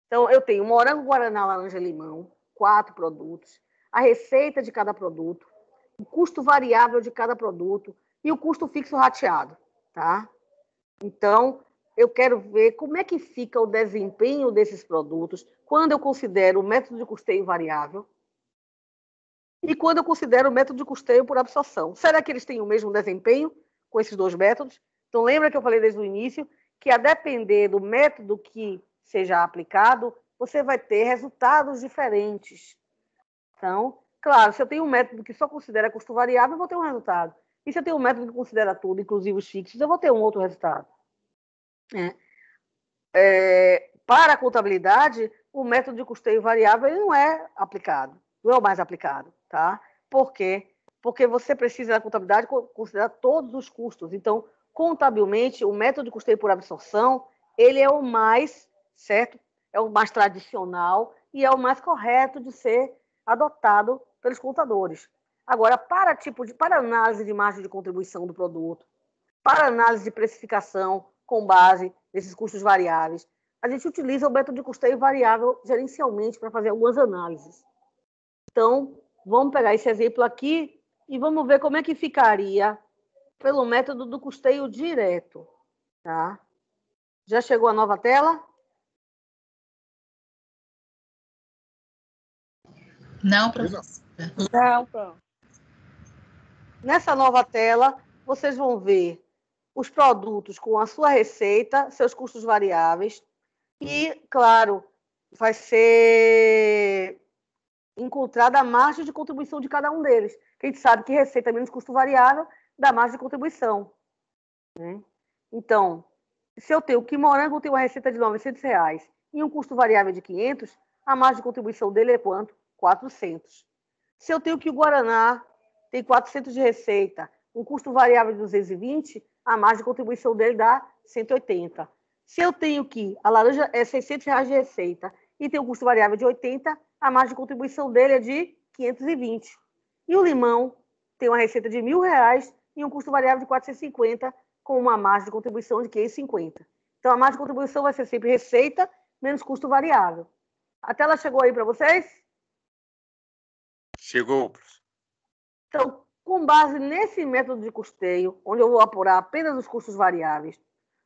[SPEAKER 1] Então, eu tenho morango, guaraná, laranja e limão, 4 produtos, a receita de cada produto, o custo variável de cada produto e o custo fixo rateado, tá? Então, eu quero ver como é que fica o desempenho desses produtos quando eu considero o método de custeio variável e quando eu considero o método de custeio por absorção. Será que eles têm o mesmo desempenho com esses dois métodos? Então, lembra que eu falei desde o início que, a depender do método que seja aplicado, você vai ter resultados diferentes. Então, claro, se eu tenho um método que só considera custo variável, eu vou ter um resultado. E se eu tenho um método que considera tudo, inclusive os fixos, eu vou ter um outro resultado. Para a contabilidade, o método de custeio variável ele não é aplicado, não é o mais aplicado, tá? Porque porque você precisa, na contabilidade, considerar todos os custos. Então, contabilmente, o método de custeio por absorção, ele é o mais, certo? É o mais tradicional e é o mais correto de ser adotado pelos contadores. Agora, para análise de margem de contribuição do produto, para análise de precificação com base nesses custos variáveis, a gente utiliza o método de custeio variável gerencialmente para fazer algumas análises. Então, vamos pegar esse exemplo aqui e vamos ver como é que ficaria pelo método do custeio direto. Tá? Já chegou a nova tela?
[SPEAKER 15] Não, professora.
[SPEAKER 1] Não, pronto. Nessa nova tela, vocês vão ver os produtos com a sua receita, seus custos variáveis e, claro, vai ser encontrada a margem de contribuição de cada um deles. A gente sabe que receita menos custo variável dá margem de contribuição. Né? Então, se eu tenho que morango tem uma receita de R$900 e um custo variável de 500, a margem de contribuição dele é quanto? 400. Se eu tenho que o guaraná tem 400 de receita, um custo variável de 220, a margem de contribuição dele dá 180. Se eu tenho que a laranja é R$600 de receita e tem um custo variável de 80, a margem de contribuição dele é de 520. E o limão tem uma receita de R$1.000 e um custo variável de 450, com uma margem de contribuição de 550. Então, a margem de contribuição vai ser sempre receita menos custo variável. A tela chegou aí para vocês?
[SPEAKER 3] Chegou.
[SPEAKER 1] Então, com base nesse método de custeio, onde eu vou apurar apenas os custos variáveis,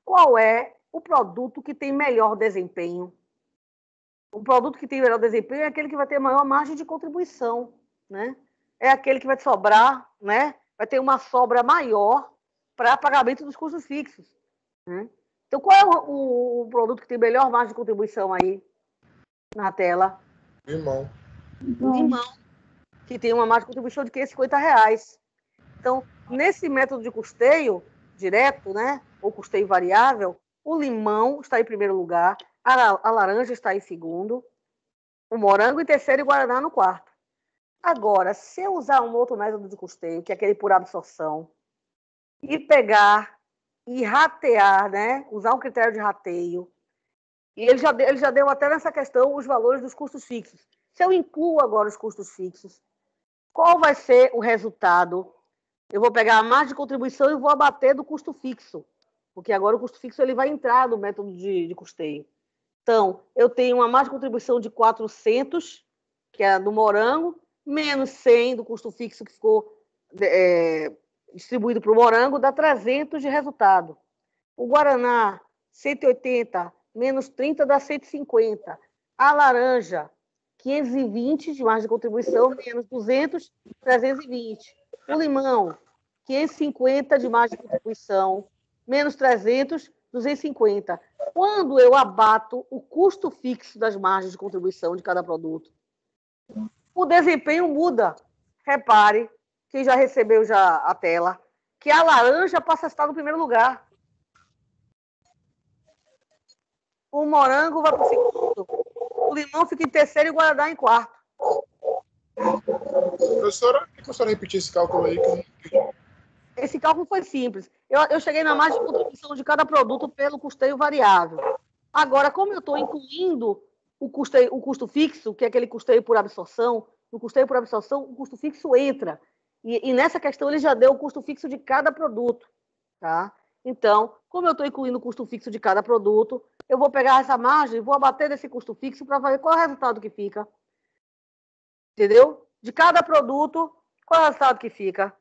[SPEAKER 1] qual é o produto que tem melhor desempenho? O produto que tem melhor desempenho é aquele que vai ter maior margem de contribuição, né? É aquele que vai sobrar, né? Vai ter uma sobra maior para pagamento dos custos fixos. Né? Então, qual é o produto que tem melhor margem de contribuição aí na tela?
[SPEAKER 7] Limão.
[SPEAKER 1] Limão, que tem uma margem de contribuição de R$550. Então, nesse método de custeio direto, né, ou custeio variável, o limão está em primeiro lugar, a laranja está em segundo, o morango em terceiro e o guaraná no quarto. Agora, se eu usar um outro método de custeio, que é aquele por absorção, e pegar e ratear, né, usar um critério de rateio, e ele já deu até nessa questão os valores dos custos fixos. Se eu incluo agora os custos fixos, qual vai ser o resultado? Eu vou pegar a margem de contribuição e vou abater do custo fixo, porque agora o custo fixo ele vai entrar no método de custeio. Então, eu tenho uma margem de contribuição de 400, que é do morango, menos 100 do custo fixo que ficou distribuído para o morango, dá 300 de resultado. O guaraná, 180, menos 30 dá 150. A laranja, 520 de margem de contribuição, menos 200, 320. O limão, 550 de margem de contribuição, menos 300, 250. Quando eu abato o custo fixo das margens de contribuição de cada produto, o desempenho muda. Repare, quem já recebeu já a tela, que a laranja passa a estar no primeiro lugar. O morango vai para o segundo. O limão fica em terceiro e o guaraná em quarto.
[SPEAKER 7] Professora, por que a senhora repetir esse cálculo aí?
[SPEAKER 1] Esse cálculo foi simples. Eu cheguei na margem de contribuição de cada produto pelo custeio variável. Agora, como eu estou incluindo o custo fixo, que é aquele custeio por absorção, no custeio por absorção, o custo fixo entra. E nessa questão, ele já deu o custo fixo de cada produto. Tá? Então, como eu estou incluindo o custo fixo de cada produto, eu vou pegar essa margem e vou abater desse custo fixo para ver qual é o resultado que fica. Entendeu? De cada produto, qual é o resultado que fica?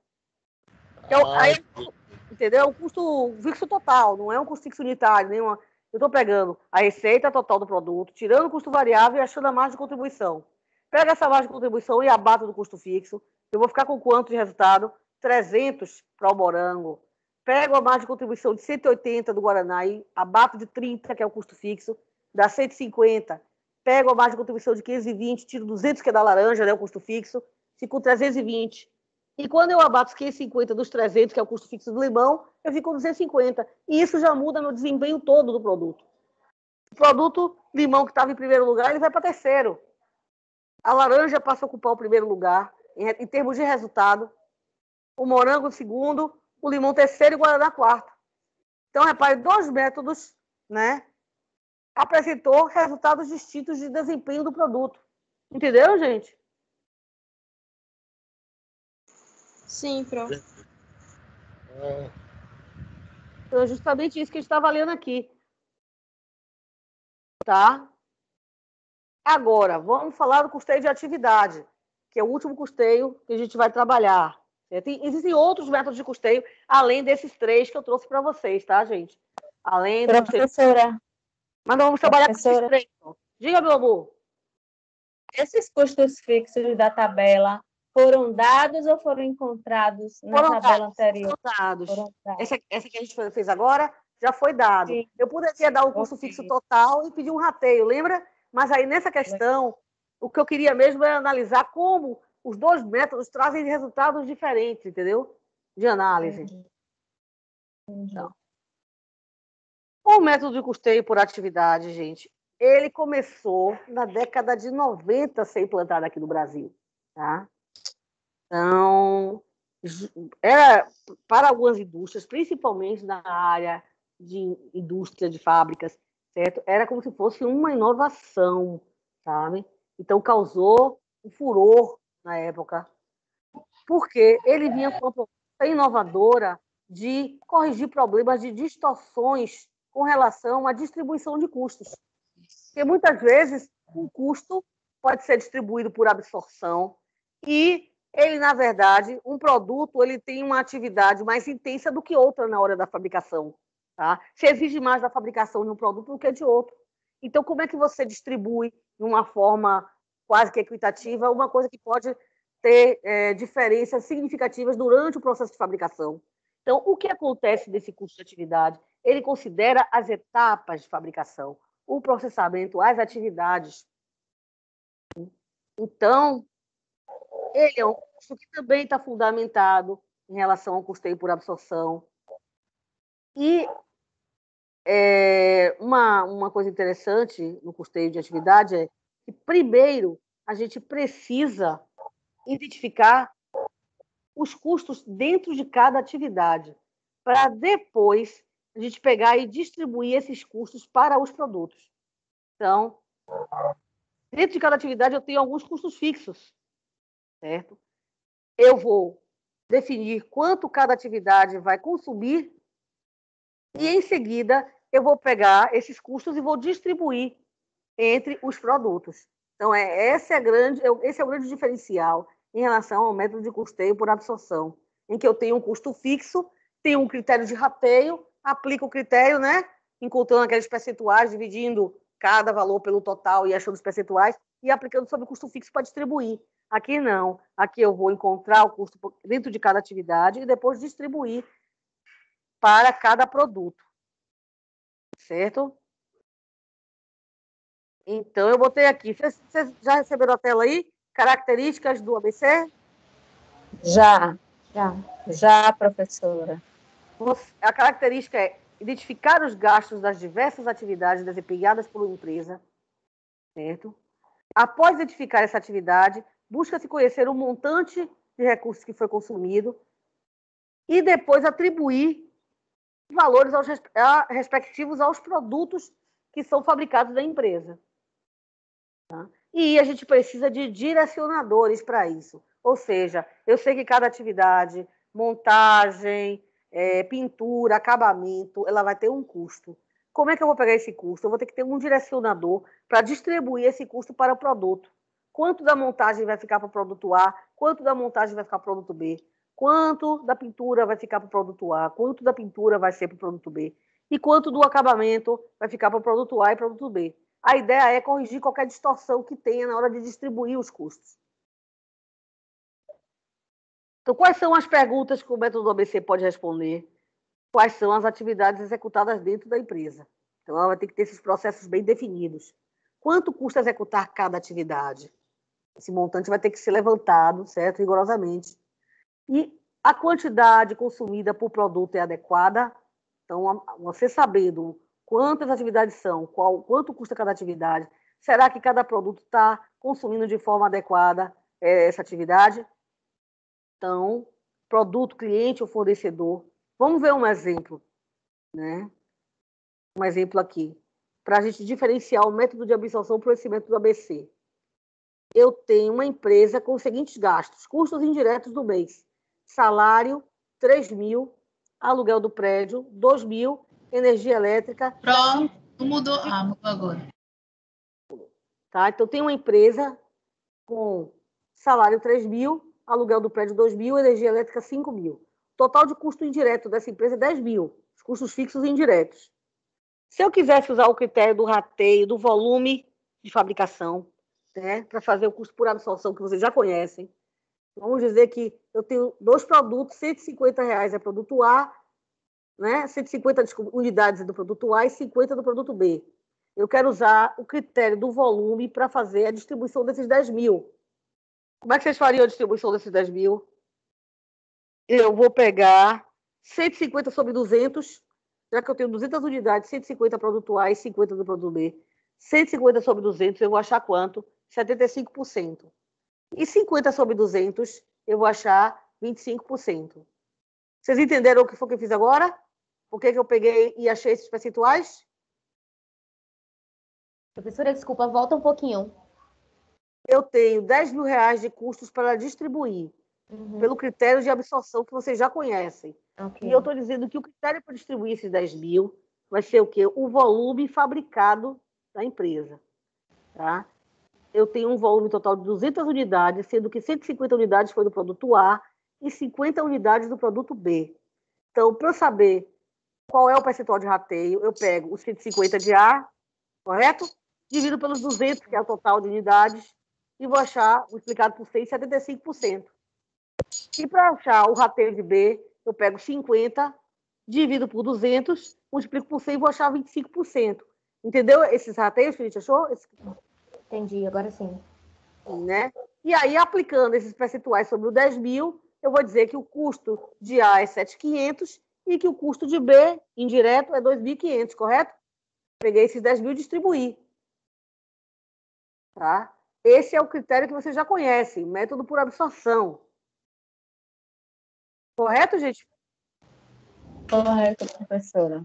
[SPEAKER 1] Entendeu? O custo fixo total, não é um custo fixo unitário. Nenhuma. Eu estou pegando a receita total do produto, tirando o custo variável e achando a margem de contribuição. Pega essa margem de contribuição e abato do custo fixo. Eu vou ficar com quanto de resultado? 300 para o morango. Pego a margem de contribuição de 180 do guaraná e abato de 30, que é o custo fixo, dá 150. Pego a margem de contribuição de 520, tiro 200, que é da laranja, né, o custo fixo, fico com 320. E quando eu abato os 550 dos 300, que é o custo fixo do limão, eu fico com 250. E isso já muda meu desempenho todo do produto. O produto limão que estava em primeiro lugar, ele vai para terceiro. A laranja passa a ocupar o primeiro lugar, em termos de resultado. o morango segundo, o limão terceiro e o guaraná quarto. Então, repare, 2 métodos, né, apresentou resultados distintos de desempenho do produto. Entenderam, gente?
[SPEAKER 8] Sim, Pro.
[SPEAKER 1] Então, é justamente isso que a gente está avaliando aqui. Tá? Agora, vamos falar do custeio de atividade, que é o último custeio que a gente vai trabalhar. Existem outros métodos de custeio, além desses 3 que eu trouxe para vocês, tá, gente? Além do
[SPEAKER 13] Professora.
[SPEAKER 1] Mas nós vamos trabalhar com esses 3. Diga, meu amor.
[SPEAKER 13] Esses custos fixos da tabela foram dados ou foram encontrados na tabela anterior?
[SPEAKER 1] Foram dados. Essa que a gente fez agora já foi dado. Sim. Eu poderia dar o custo fixo total e pedir um rateio, lembra? Mas aí, nessa questão, o que eu queria mesmo é analisar como os 2 métodos trazem resultados diferentes, entendeu? De análise. Então, o método de custeio por atividade, gente, ele começou na década de 90 a ser implantado aqui no Brasil, tá? Então, era para algumas indústrias, principalmente na área de indústria de fábricas, certo? Era como se fosse uma inovação, sabe? Então, causou um furor na época, porque ele vinha com uma proposta inovadora de corrigir problemas de distorções com relação à distribuição de custos. Porque, muitas vezes, um custo pode ser distribuído por absorção e ele, na verdade, um produto ele tem uma atividade mais intensa do que outra na hora da fabricação. Tá? Se exige mais da fabricação de um produto do que de outro. Então, como é que você distribui de uma forma quase que equitativa uma coisa que pode ter diferenças significativas durante o processo de fabricação? Então, o que acontece nesse custo de atividade? Ele considera as etapas de fabricação, o processamento, as atividades. Então, ele é um custo que também está fundamentado em relação ao custeio por absorção. E uma coisa interessante no custeio de atividade é que, primeiro, a gente precisa identificar os custos dentro de cada atividade, para depois a gente pegar e distribuir esses custos para os produtos. Então, dentro de cada atividade eu tenho alguns custos fixos, certo? Eu vou definir quanto cada atividade vai consumir e, em seguida, eu vou pegar esses custos e vou distribuir entre os produtos. Então, esse é o grande diferencial em relação ao método de custeio por absorção, em que eu tenho um custo fixo, tenho um critério de rateio, aplico o critério, né, encontrando aqueles percentuais, dividindo cada valor pelo total e achando os percentuais, e aplicando sobre o custo fixo para distribuir. Aqui não. Aqui eu vou encontrar o custo dentro de cada atividade e depois distribuir para cada produto. Certo? Então, eu botei aqui. Vocês já receberam a tela aí? Características do ABC?
[SPEAKER 13] Já, professora.
[SPEAKER 1] A característica é identificar os gastos das diversas atividades desempenhadas por uma empresa. Certo? Após identificar essa atividade, busca-se conhecer o montante de recursos que foi consumido e depois atribuir valores respectivos aos produtos que são fabricados na empresa. Tá? E a gente precisa de direcionadores para isso. Ou seja, eu sei que cada atividade, montagem, pintura, acabamento, ela vai ter um custo. Como é que eu vou pegar esse custo? Eu vou ter que ter um direcionador para distribuir esse custo para o produto. Quanto da montagem vai ficar para o produto A? Quanto da montagem vai ficar para o produto B? Quanto da pintura vai ficar para o produto A? Quanto da pintura vai ser para o produto B? E quanto do acabamento vai ficar para o produto A e produto B? A ideia é corrigir qualquer distorção que tenha na hora de distribuir os custos. Então, quais são as perguntas que o método ABC pode responder? Quais são as atividades executadas dentro da empresa? Então, ela vai ter que ter esses processos bem definidos. Quanto custa executar cada atividade? Esse montante vai ter que ser levantado, certo? Rigorosamente. E a quantidade consumida por produto é adequada? Então, você sabendo quantas atividades são, quanto custa cada atividade, será que cada produto está consumindo de forma adequada essa atividade? Então, produto, cliente ou fornecedor. Vamos ver um exemplo, né? Um exemplo aqui, para a gente diferenciar o método de absorção para o crescimento do ABC. Eu tenho uma empresa com os seguintes gastos: custos indiretos do mês, salário, 3.000, aluguel do prédio, 2.000, energia elétrica.
[SPEAKER 15] Pronto, mudou. Mudou agora.
[SPEAKER 1] Tá? Então, tem uma empresa com salário 3.000, aluguel do prédio 2.000, energia elétrica 5.000. Total de custo indireto dessa empresa é 10.000, os custos fixos e indiretos. Se eu quisesse usar o critério do rateio, do volume de fabricação, né, para fazer o custo por absorção, que vocês já conhecem, vamos dizer que eu tenho 2 produtos, R$150 é produto A, né, 150 unidades do produto A e 50 do produto B. Eu quero usar o critério do volume para fazer a distribuição desses 10.000. Como é que vocês fariam a distribuição desses 10.000? Eu vou pegar 150 sobre 200, já que eu tenho 200 unidades, 150 produto A e 50 do produto B. 150 sobre 200, eu vou achar quanto? 75%. E 50 sobre 200, eu vou achar 25%. Vocês entenderam o que foi que eu fiz agora? Por que eu peguei e achei esses percentuais?
[SPEAKER 14] Professora, desculpa, volta um pouquinho.
[SPEAKER 1] Eu tenho R$10.000 de custos para distribuir, pelo critério de absorção que vocês já conhecem.
[SPEAKER 14] Okay.
[SPEAKER 1] E eu estou dizendo que o critério para distribuir esses 10.000 vai ser o quê? O volume fabricado da empresa. Tá? Eu tenho um volume total de 200 unidades, sendo que 150 unidades foi do produto A e 50 unidades do produto B. Então, para eu saber qual é o percentual de rateio, eu pego os 150 de A, correto? Divido pelos 200, que é o total de unidades, e vou achar, multiplicado por 6, 75%. E para achar o rateio de B, eu pego 50, divido por 200, multiplico por 100 e vou achar 25%. Entendeu esses rateios que a gente achou?
[SPEAKER 14] Entendi, agora sim.
[SPEAKER 1] Né? E aí, aplicando esses percentuais sobre o 10.000, eu vou dizer que o custo de A é 7.500 e que o custo de B, indireto, é 2.500, correto? Peguei esses 10.000 e distribuí. Tá? Esse é o critério que vocês já conhecem, método por absorção. Correto, gente?
[SPEAKER 13] Correto, professora.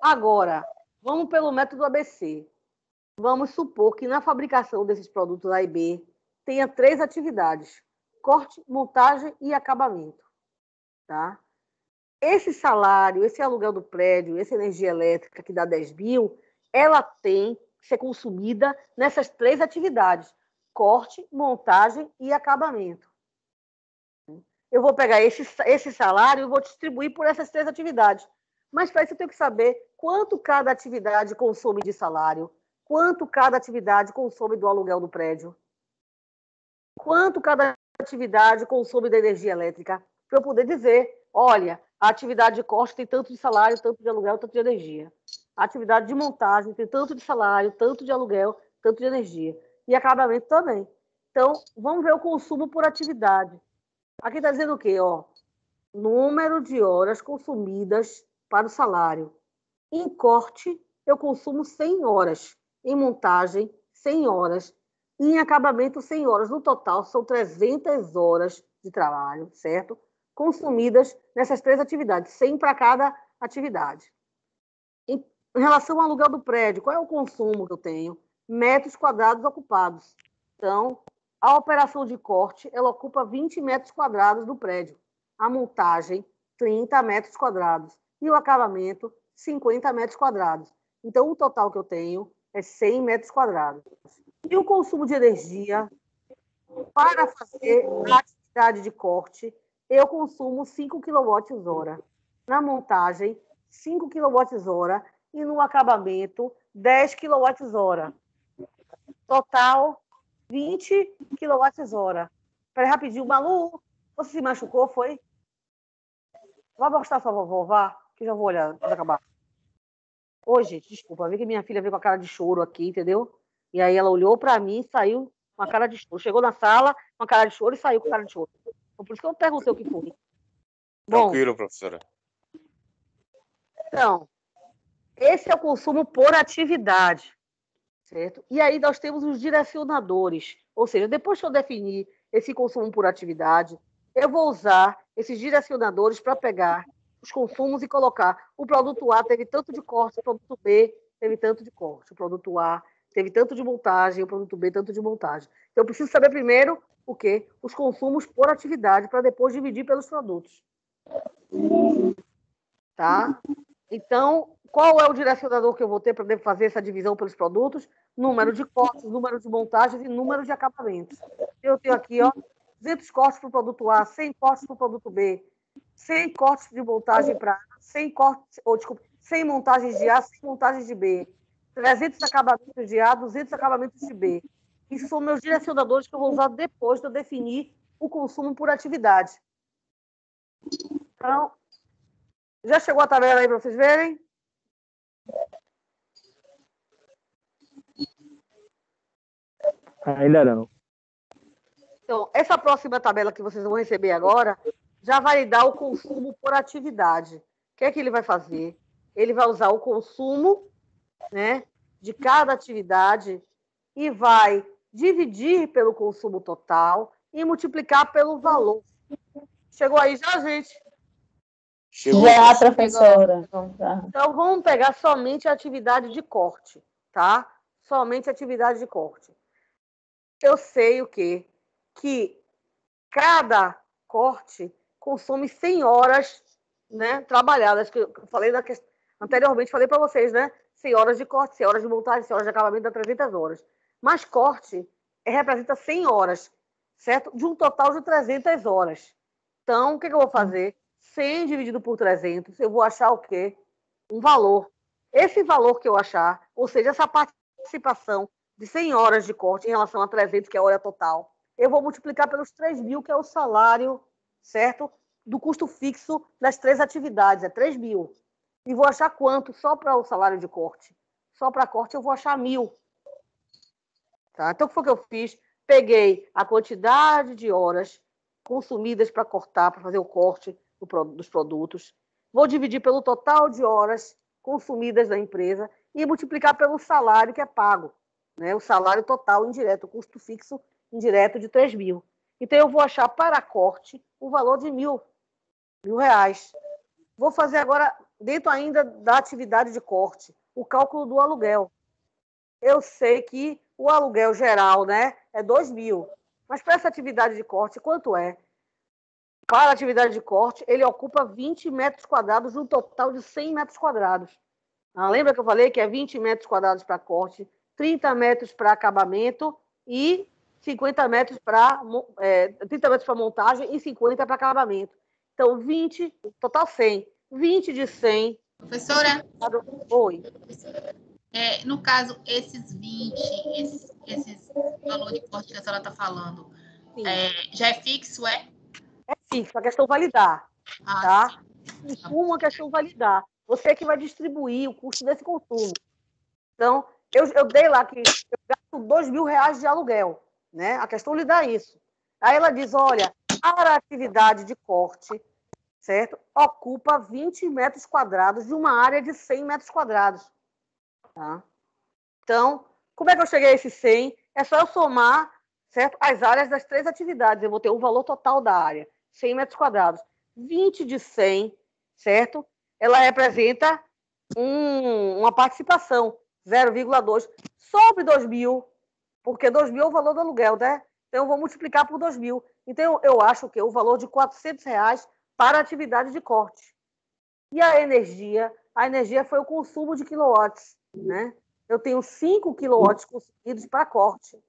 [SPEAKER 1] Agora, vamos pelo método ABC. Vamos supor que na fabricação desses produtos A e B tenha 3 atividades: corte, montagem e acabamento. Tá? Esse salário, esse aluguel do prédio, essa energia elétrica que dá 10.000, ela tem que ser consumida nessas 3 atividades: corte, montagem e acabamento. Eu vou pegar esse salário e vou distribuir por essas 3 atividades. Mas para isso eu tenho que saber quanto cada atividade consome de salário, quanto cada atividade consome do aluguel do prédio, quanto cada atividade consome da energia elétrica, para eu poder dizer, olha, a atividade de corte tem tanto de salário, tanto de aluguel, tanto de energia. A atividade de montagem tem tanto de salário, tanto de aluguel, tanto de energia. E acabamento também. Então, vamos ver o consumo por atividade. Aqui está dizendo o quê? Ó, número de horas consumidas para o salário. Em corte, eu consumo 100 horas. Em montagem, 100 horas. E em acabamento, 100 horas. No total, são 300 horas de trabalho, certo? Consumidas nessas 3 atividades, 100 para cada atividade. Em relação ao aluguel do prédio, qual é o consumo que eu tenho? Metros quadrados ocupados. Então, a operação de corte, ela ocupa 20 metros quadrados do prédio. A montagem, 30 metros quadrados. E o acabamento, 50 metros quadrados. Então, o total que eu tenho é 100 metros quadrados. E o consumo de energia, para fazer a atividade de corte, eu consumo 5 kWh. Na montagem, 5 kWh. E no acabamento, 10 kWh. Total, 20 kWh. Peraí, rapidinho. Malu, você se machucou, foi? Vai mostrar sua vovó, vá, que já vou olhar quando acabar. Ô, gente, desculpa, vi que minha filha veio com a cara de choro aqui, entendeu? E aí ela olhou pra mim e saiu com a cara de choro. Chegou na sala com a cara de choro e saiu com a cara de choro. Então, por isso que eu perguntei o que foi.
[SPEAKER 3] Tranquilo, professora.
[SPEAKER 1] Então, esse é o consumo por atividade, certo? E aí nós temos os direcionadores. Ou seja, depois que eu definir esse consumo por atividade, Eu vou usar esses direcionadores para pegar os consumos e colocar. O produto A teve tanto de corte, o produto B teve tanto de corte, o produto A teve tanto de montagem, o produto B tanto de montagem. Então, eu preciso saber primeiro o quê? Os consumos por atividade, para depois dividir pelos produtos. Tá? Então, qual é o direcionador que eu vou ter para fazer essa divisão pelos produtos? Número de cortes, número de montagens e número de acabamentos. Eu tenho aqui, ó, 200 cortes para o produto A, 100 cortes para o produto B, 100 cortes de montagem para A, 100 cortes, 100 montagens de A, 100 montagens de B, 300 acabamentos de A, 200 acabamentos de B. Isso são meus direcionadores que eu vou usar depois de eu definir o consumo por atividade. Então, já chegou a tabela aí para vocês verem?
[SPEAKER 6] Ainda não.
[SPEAKER 1] Então, essa próxima tabela que vocês vão receber agora já vai dar o consumo por atividade. O que é que ele vai fazer? Ele vai usar o consumo, né, de cada atividade e vai dividir pelo consumo total e multiplicar pelo valor. Chegou aí já, gente?
[SPEAKER 13] Chegou. Já, professora.
[SPEAKER 1] Então, vamos pegar somente a atividade de corte, tá? Somente a atividade de corte. Eu sei o quê? Que cada corte consome 100 horas, né, trabalhadas, que eu falei anteriormente, falei para vocês, né? 100 horas de corte, 100 horas de montagem, 100 horas de acabamento, dá 300 horas. Mas corte representa 100 horas, certo? De um total de 300 horas. Então, o que eu vou fazer? 100 dividido por 300, eu vou achar o quê? Um valor. Esse valor que eu achar, ou seja, essa participação de 100 horas de corte em relação a 300, que é a hora total, eu vou multiplicar pelos 3.000, que é o salário, certo? Do custo fixo das 3 atividades, é 3.000. E vou achar quanto só para o salário de corte? Só para corte eu vou achar 1.000. Tá? Então, o que foi que eu fiz? Peguei a quantidade de horas consumidas para cortar, para fazer o corte dos produtos, vou dividir pelo total de horas consumidas da empresa e multiplicar pelo salário que é pago, né? O salário total indireto, o custo fixo indireto de 3.000. Então, eu vou achar para corte o valor de R$ 1.000. Vou fazer agora, dentro ainda da atividade de corte, o cálculo do aluguel. Eu sei que o aluguel geral, né, é 2.000. Mas para essa atividade de corte, quanto é? Para a atividade de corte, ele ocupa 20 metros quadrados, um total de 100 metros quadrados. Lembra que eu falei que é 20 metros quadrados para corte, 30 metros para acabamento e 50 metros para 30 metros para montagem e 50 para acabamento. Então, 20, total 100. 20 de 100.
[SPEAKER 15] Professora?
[SPEAKER 1] Oi.
[SPEAKER 15] No caso, esses 20, esses valor de corte que a senhora está falando, já é fixo, é?
[SPEAKER 1] É fixo, a questão validar. Tá? Consumo, a questão validar. Você que vai distribuir o custo desse consumo. Então, eu dei lá que eu gasto R$2.000 de aluguel, né? A questão lhe dá isso. Aí ela diz, olha, para a atividade de corte, certo? Ocupa 20 metros quadrados de uma área de 100 metros quadrados. Tá? Então, como é que eu cheguei a esse 100? É só eu somar, certo, as áreas das 3 atividades. Eu vou ter o valor total da área, 100 metros quadrados. 20 de 100, certo? Ela representa uma participação, 0,2, sobre 2.000, porque 2.000 é o valor do aluguel, né? Então, eu vou multiplicar por 2.000. Então, eu acho que o valor de R$400 para a atividade de corte. E a energia? A energia foi o consumo de quilowatts, né? Eu tenho 5 quilowatts consumidos para corte,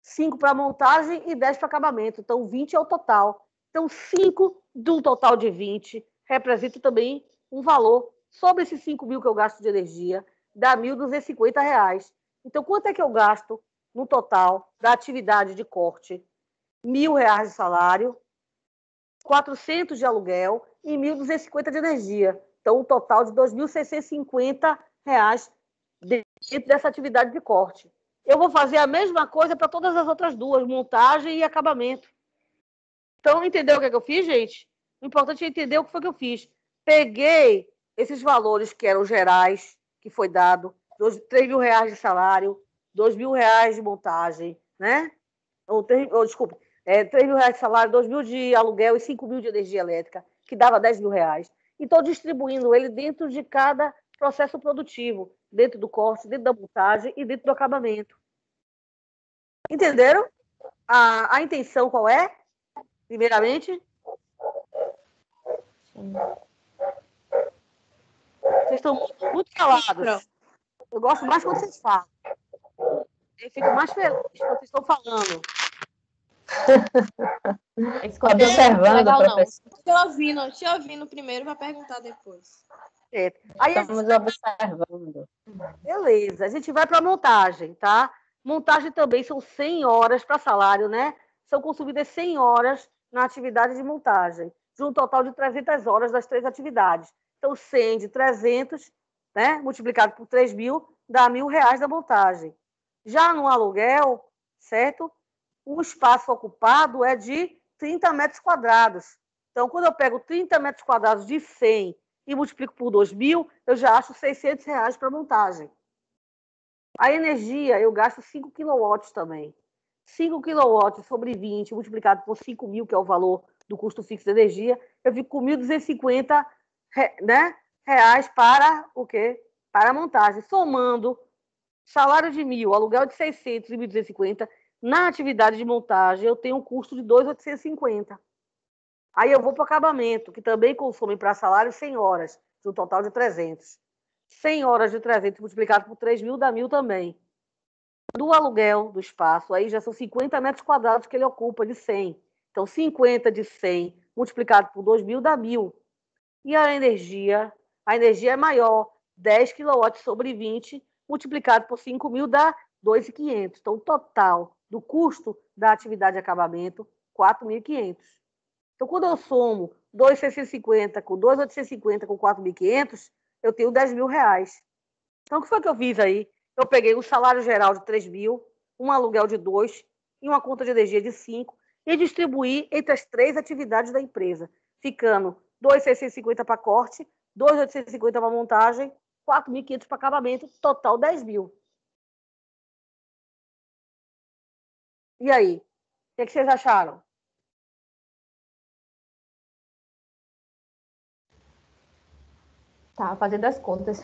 [SPEAKER 1] 5 para montagem e 10 para acabamento. Então, 20 é o total. Então, 5 de um total de 20 representa também um valor sobre esses 5.000 que eu gasto de energia, dá R$1.250. Então, quanto é que eu gasto no total da atividade de corte? R$1.000 de salário, 400 de aluguel e 1.250 de energia. Então, um total de R$2.650 dentro dessa atividade de corte. Eu vou fazer a mesma coisa para todas as outras duas, montagem e acabamento. Então, entendeu o que é que eu fiz, gente? O importante é entender o que foi que eu fiz. Peguei esses valores que eram gerais, que foi dado, R$3.000 de salário, R$2.000 de montagem, né? Desculpe, R$ 3.000 de salário, 2.000 de aluguel e 5.000 de energia elétrica, que dava R$ 10.000. E estou distribuindo ele dentro de cada processo produtivo, dentro do corte, dentro da montagem e dentro do acabamento. Entenderam? A intenção qual é? Primeiramente? Vocês estão muito calados. Eu gosto mais quando vocês falam. Eu fico mais feliz quando vocês estão falando.
[SPEAKER 13] Observando,
[SPEAKER 8] professor. Te ouvindo primeiro para perguntar depois.
[SPEAKER 1] Aí
[SPEAKER 13] estamos observando.
[SPEAKER 1] Beleza, a gente vai para a montagem, tá? Montagem também são 100 horas para salário, né? São consumidas 100 horas na atividade de montagem, de um total de 300 horas das 3 atividades. Então, 100 de 300, né? Multiplicado por 3.000, dá R$ 1.000 da montagem. Já no aluguel, certo? O espaço ocupado é de 30 metros quadrados. Então, quando eu pego 30 metros quadrados de 100 e multiplico por 2.000, eu já acho R$ 600 para montagem. A energia, eu gasto 5 kW também. 5 kW sobre 20, multiplicado por 5.000, que é o valor do custo fixo de energia, eu fico com 1.250, né, reais para o quê? Para a montagem. Somando salário de 1.000, aluguel de 600 e 1.250, na atividade de montagem, eu tenho um custo de 2.850. Aí eu vou para o acabamento, que também consome para salário 100 horas, de um total de 300. 100 horas de 300 multiplicado por 3.000 dá 1.000 também. Do aluguel do espaço, aí já são 50 metros quadrados que ele ocupa de 100. Então, 50 de 100 multiplicado por 2.000 dá 1.000. E a energia é maior, 10 kW sobre 20 multiplicado por 5.000 dá 2.500. Então, o total do custo da atividade de acabamento, 4.500. Então, quando eu somo 2.650 com 2.850 com 4.500, eu tenho R$ 10.000. Então, o que foi que eu fiz aí? Eu peguei um salário geral de 3.000, um aluguel de 2 e uma conta de energia de 5 e distribuí entre as 3 atividades da empresa, ficando 2.650 para corte, 2.850 para montagem, 4.500 para acabamento, total 10.000. E aí? O que vocês acharam?
[SPEAKER 14] Tá, fazendo as contas.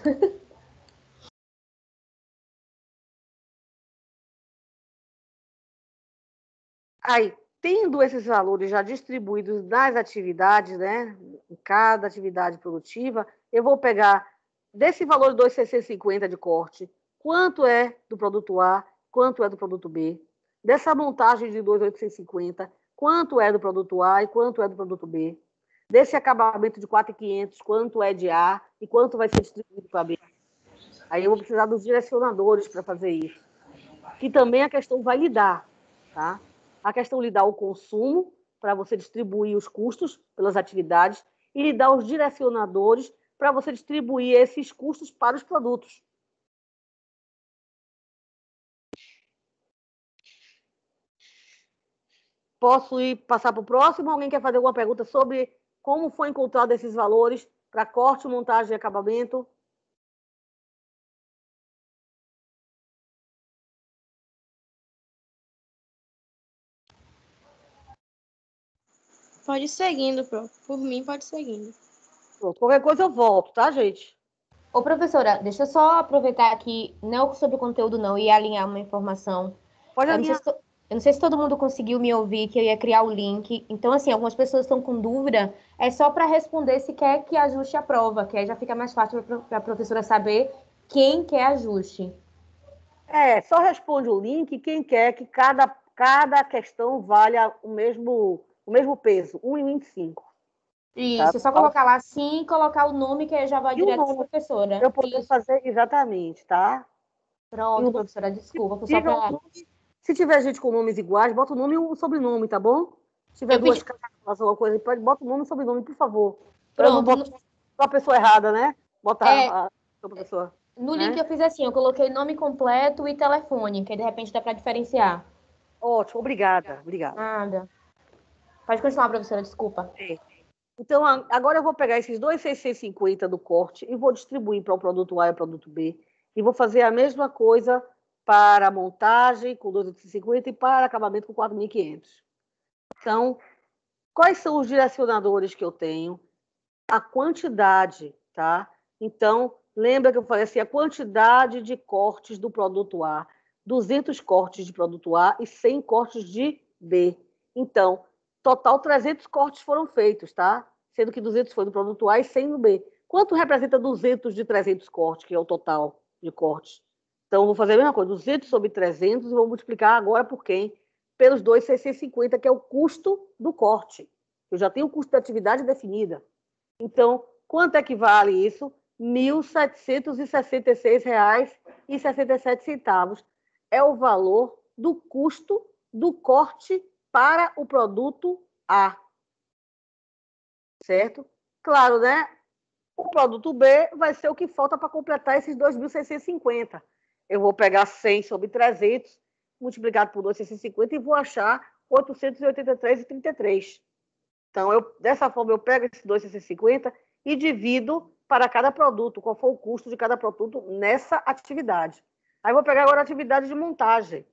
[SPEAKER 1] Aí, tendo esses valores já distribuídos nas atividades, né, em cada atividade produtiva, eu vou pegar desse valor de 2.650 de corte, quanto é do produto A, quanto é do produto B, dessa montagem de 2.850, quanto é do produto A e quanto é do produto B, desse acabamento de 4.500, quanto é de A e quanto vai ser distribuído para B. Aí eu vou precisar dos direcionadores para fazer isso. Que também a questão vai lidar, tá? A questão lhe dá o consumo, para você distribuir os custos pelas atividades, e lhe dá os direcionadores para você distribuir esses custos para os produtos. Posso passar para o próximo? Alguém quer fazer alguma pergunta sobre como foi encontrado esses valores para corte, montagem e acabamento?
[SPEAKER 8] Pode ir seguindo, por mim pode ir seguindo.
[SPEAKER 1] Qualquer coisa eu volto, tá, gente?
[SPEAKER 14] Ô, professora, deixa eu só aproveitar aqui, não sobre o conteúdo não, e alinhar uma informação.
[SPEAKER 1] Pode alinhar.
[SPEAKER 14] Eu não sei se todo mundo conseguiu me ouvir, que eu ia criar o link. Então, assim, algumas pessoas estão com dúvida, é só para responder se quer que ajuste a prova, que aí já fica mais fácil para a professora saber quem quer ajuste.
[SPEAKER 1] Só responde o link quem quer que cada questão valha o mesmo peso, 1,25.
[SPEAKER 14] Isso, tá? Só colocar lá assim e colocar o nome, que aí já vai direto para a professora.
[SPEAKER 1] Eu poder fazer exatamente, tá?
[SPEAKER 14] Pronto, professora, desculpa. Só pra...
[SPEAKER 1] Se tiver gente com nomes iguais, bota o nome e o sobrenome, tá bom? Se tiver duas casas, alguma coisa, bota o nome e o sobrenome, por favor. Pronto. Eu não boto a pessoa errada, né? Bota a pessoa.
[SPEAKER 14] No link eu fiz assim, eu coloquei nome completo e telefone, que aí de repente dá para diferenciar.
[SPEAKER 1] Ótimo, obrigada.
[SPEAKER 14] Nada. Pode continuar, professora, desculpa.
[SPEAKER 1] Então, agora eu vou pegar esses 2.650 do corte e vou distribuir para o produto A e o produto B. E vou fazer a mesma coisa para a montagem com 2.850 e para acabamento com 4.500. Então, quais são os direcionadores que eu tenho? A quantidade, tá? Então, lembra que eu falei assim, a quantidade de cortes do produto A, 200 cortes de produto A e 100 cortes de B. Então, total 300 cortes foram feitos, tá? Sendo que 200 foi do produto A e 100 no B. Quanto representa 200 de 300 cortes, que é o total de cortes? Então, vou fazer a mesma coisa, 200 sobre 300 e vou multiplicar agora por quem? Pelos 2,650, que é o custo do corte. Eu já tenho o custo da atividade definida. Então, quanto é que vale isso? R$ 1.766,67 é o valor do custo do corte para o produto A. Certo? Claro, né? O produto B vai ser o que falta para completar esses 2.650. Eu vou pegar 100 sobre 300, multiplicado por 2,650 e vou achar 883,33. Então, dessa forma, eu pego esses 2,650 e divido para cada produto, qual foi o custo de cada produto nessa atividade. Aí, vou pegar agora a atividade de montagem.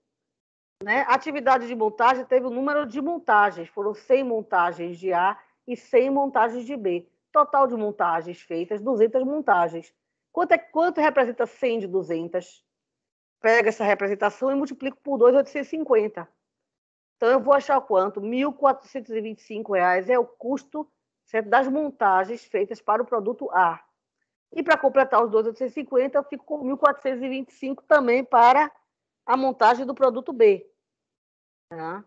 [SPEAKER 1] Né? A atividade de montagem teve o número de montagens, foram 100 montagens de A e 100 montagens de B. Total de montagens feitas, 200 montagens. Quanto representa 100 de 200? Pega essa representação e multiplico por 2,850. Então, eu vou achar quanto? R$ 1.425 é o custo, certo, das montagens feitas para o produto A. E para completar os 2,850, eu fico com 1.425 também para a montagem do produto B. Tá?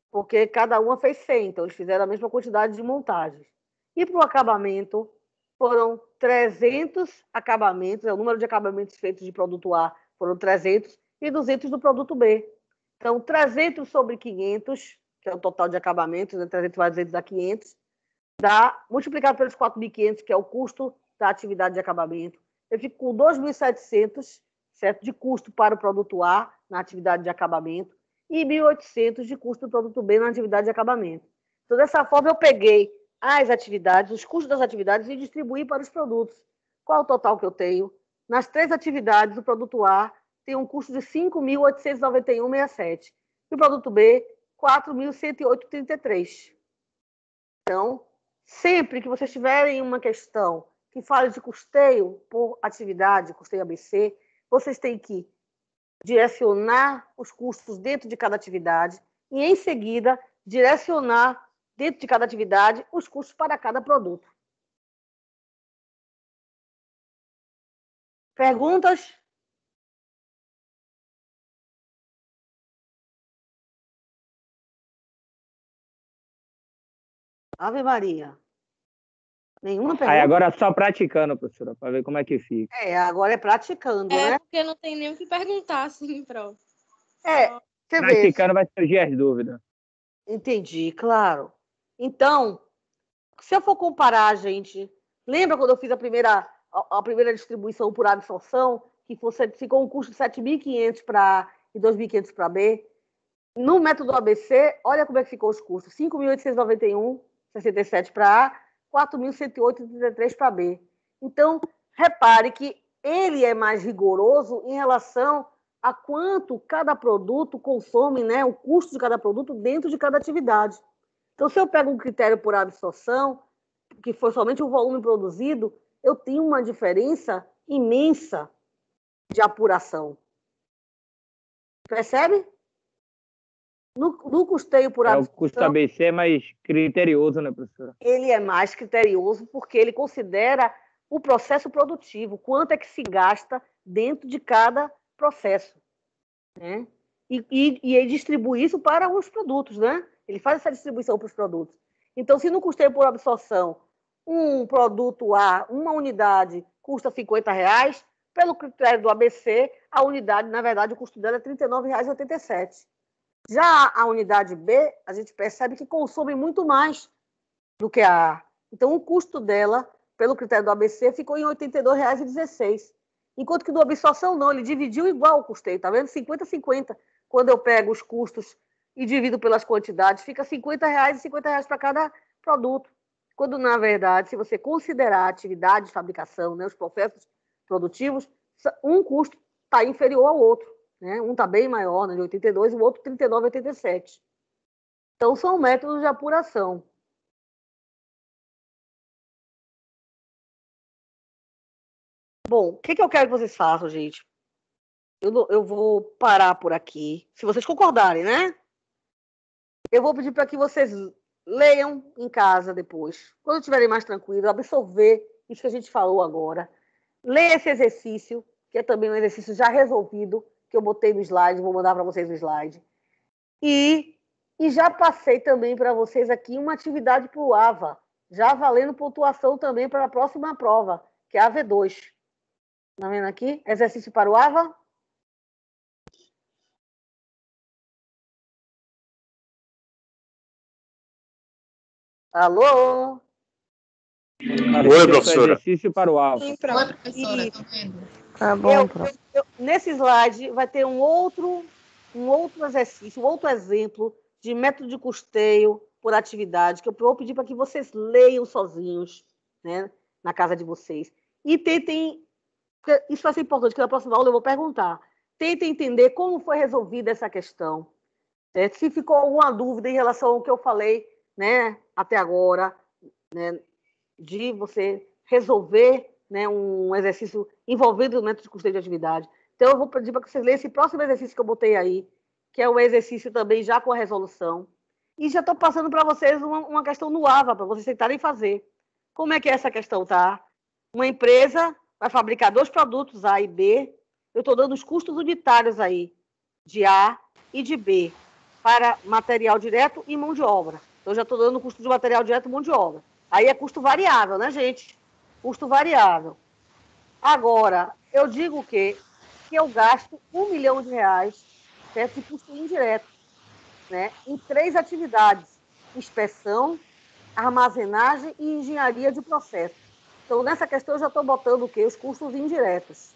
[SPEAKER 1] Porque cada uma fez 100, então eles fizeram a mesma quantidade de montagens. E para o acabamento, foram 300 acabamentos, o número de acabamentos feitos de produto A foram 300 e 200 do produto B. Então, 300 sobre 500, que é o total de acabamentos, né? 300 mais 200 dá 500, dá, multiplicado pelos 4.500, que é o custo da atividade de acabamento, eu fico com 2.700, certo, de custo para o produto A na atividade de acabamento e 1.800 de custo do produto B na atividade de acabamento. Então, dessa forma, eu peguei as atividades, os custos das atividades e distribuí para os produtos. Qual é o total que eu tenho? Nas 3 atividades, o produto A tem um custo de R$ 5.891,67. E o produto B, R$ 4.108,33. Então, sempre que vocês tiverem uma questão que fale de custeio por atividade, custeio ABC, vocês têm que direcionar os custos dentro de cada atividade e, em seguida, direcionar dentro de cada atividade os custos para cada produto. Perguntas? Ave Maria. Nenhuma pergunta?
[SPEAKER 6] Aí agora só praticando, professora, para ver como é que fica.
[SPEAKER 1] Agora é praticando, né?
[SPEAKER 8] Porque não tem nem o que perguntar, assim, prova.
[SPEAKER 1] Você
[SPEAKER 6] praticando vai surgir as dúvidas.
[SPEAKER 1] Entendi, claro. Então, se eu for comparar, gente, lembra quando eu fiz a primeira distribuição por absorção, que ficou um custo de 7.500 para A e 2.500 para B? No método ABC, olha como é que ficou os custos. 5.891,67 para A, 4.108,33 para B. Então, repare que ele é mais rigoroso em relação a quanto cada produto consome, né, o custo de cada produto dentro de cada atividade. Então, se eu pego um critério por absorção, que foi somente o volume produzido, eu tenho uma diferença imensa de apuração. Percebe? No custeio por absorção...
[SPEAKER 6] O custo ABC é mais criterioso, né, professora?
[SPEAKER 1] Ele é mais criterioso porque ele considera o processo produtivo, quanto é que se gasta dentro de cada processo, né? E ele distribui isso para os produtos, né? Ele faz essa distribuição para os produtos. Então, se no custeio por absorção, um produto A, uma unidade, custa R$ 50, pelo critério do ABC, a unidade, na verdade, o custo dela é R$ 39,87. Já a unidade B, a gente percebe que consome muito mais do que a A. Então, o custo dela, pelo critério do ABC, ficou em R$ 82,16. Enquanto que do absorção, não, ele dividiu igual o custeio, tá vendo? 50-50. Quando eu pego os custos e divido pelas quantidades, fica R$ 50 e R$ 50 para cada produto. Quando, na verdade, se você considerar a atividade de fabricação, né, os processos produtivos, um custo está inferior ao outro. Né? Um está bem maior, né, de 82, e o outro 39,87. Então, são métodos de apuração. Bom, o que eu quero que vocês façam, gente? Eu vou parar por aqui, se vocês concordarem, né? Eu vou pedir para que vocês leiam em casa depois, quando estiverem mais tranquilos, absorver isso que a gente falou agora. Leia esse exercício, que é também um exercício já resolvido, que eu botei no slide, vou mandar para vocês no slide. E já passei também para vocês aqui uma atividade para o AVA, já valendo pontuação também para a próxima prova, que é a AV2. Tá vendo aqui? Exercício para o AVA. Alô?
[SPEAKER 6] Oi, professora. Exercício para o AVA.
[SPEAKER 15] Oi, professora, tô vendo.
[SPEAKER 11] Tá bom, prof.
[SPEAKER 1] Nesse slide vai ter um outro exercício, um outro exemplo de método de custeio por atividade, que eu vou pedir para que vocês leiam sozinhos, né, na casa de vocês. E tentem, isso vai ser importante, que na próxima aula eu vou perguntar, tentem entender como foi resolvida essa questão. Certo? Se ficou alguma dúvida em relação ao que eu falei, né, até agora, né, de você resolver, né, um exercício envolvendo o método de custeio de atividade. Então, eu vou pedir para que vocês leiam esse próximo exercício que eu botei aí, que é um exercício também já com a resolução. E já estou passando para vocês uma questão no AVA, para vocês tentarem fazer. Como é que é essa questão, tá? Uma empresa vai fabricar 2 produtos, A e B. Eu estou dando os custos unitários aí, de A e de B, para material direto e mão de obra. Então, eu já estou dando o custo de material direto e mão de obra. Aí é custo variável, né, gente? Custo variável. Agora, eu digo que eu gasto R$1 milhão, certo? De custo indireto, né? Em 3 atividades: inspeção, armazenagem e engenharia de processo. Então, nessa questão, eu já estou botando o quê? Os custos indiretos.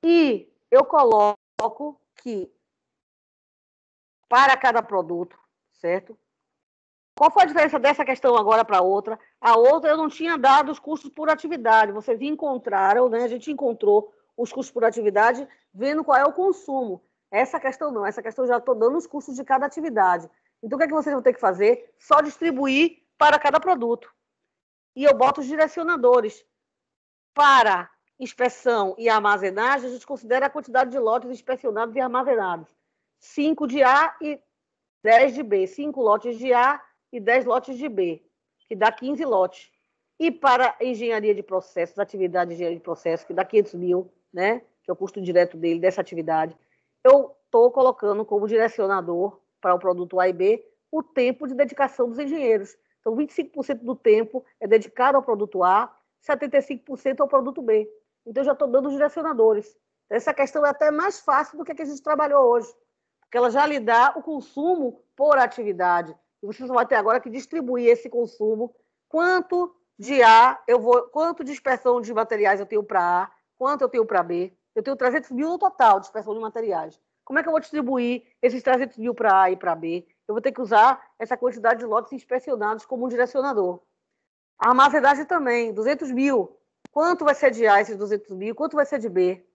[SPEAKER 1] E eu coloco que, para cada produto, certo? Qual foi a diferença dessa questão agora para a outra? A outra eu não tinha dado os custos por atividade. Vocês encontraram, né? A gente encontrou os custos por atividade, vendo qual é o consumo. Essa questão não. Essa questão eu já estou dando os custos de cada atividade. Então, o que é que vocês vão ter que fazer? Só distribuir para cada produto. E eu boto os direcionadores. Para inspeção e armazenagem, a gente considera a quantidade de lotes inspecionados e armazenados. 5 de A e 10 de B. 5 lotes de A e 10 lotes de B, que dá 15 lotes. E para engenharia de processos, atividade de engenharia de processos, que dá 500 mil, né, que é o custo direto dele, dessa atividade, eu estou colocando como direcionador para o produto A e B o tempo de dedicação dos engenheiros. Então, 25% do tempo é dedicado ao produto A, 75% ao produto B. Então, eu já estou dando os direcionadores. Essa questão é até mais fácil do que a que a gente trabalhou hoje, porque ela já lhe dá o consumo por atividade. E você só vai ter agora que distribuir esse consumo. Quanto de A quanto de dispersão de materiais eu tenho para A, quanto eu tenho para B. Eu tenho 300 mil no total de dispersão de materiais. Como é que eu vou distribuir esses 300 mil para A e para B? Eu vou ter que usar essa quantidade de lotes inspecionados como um direcionador. A armazenagem também, 200 mil. Quanto vai ser de A esses 200 mil? Quanto vai ser de B?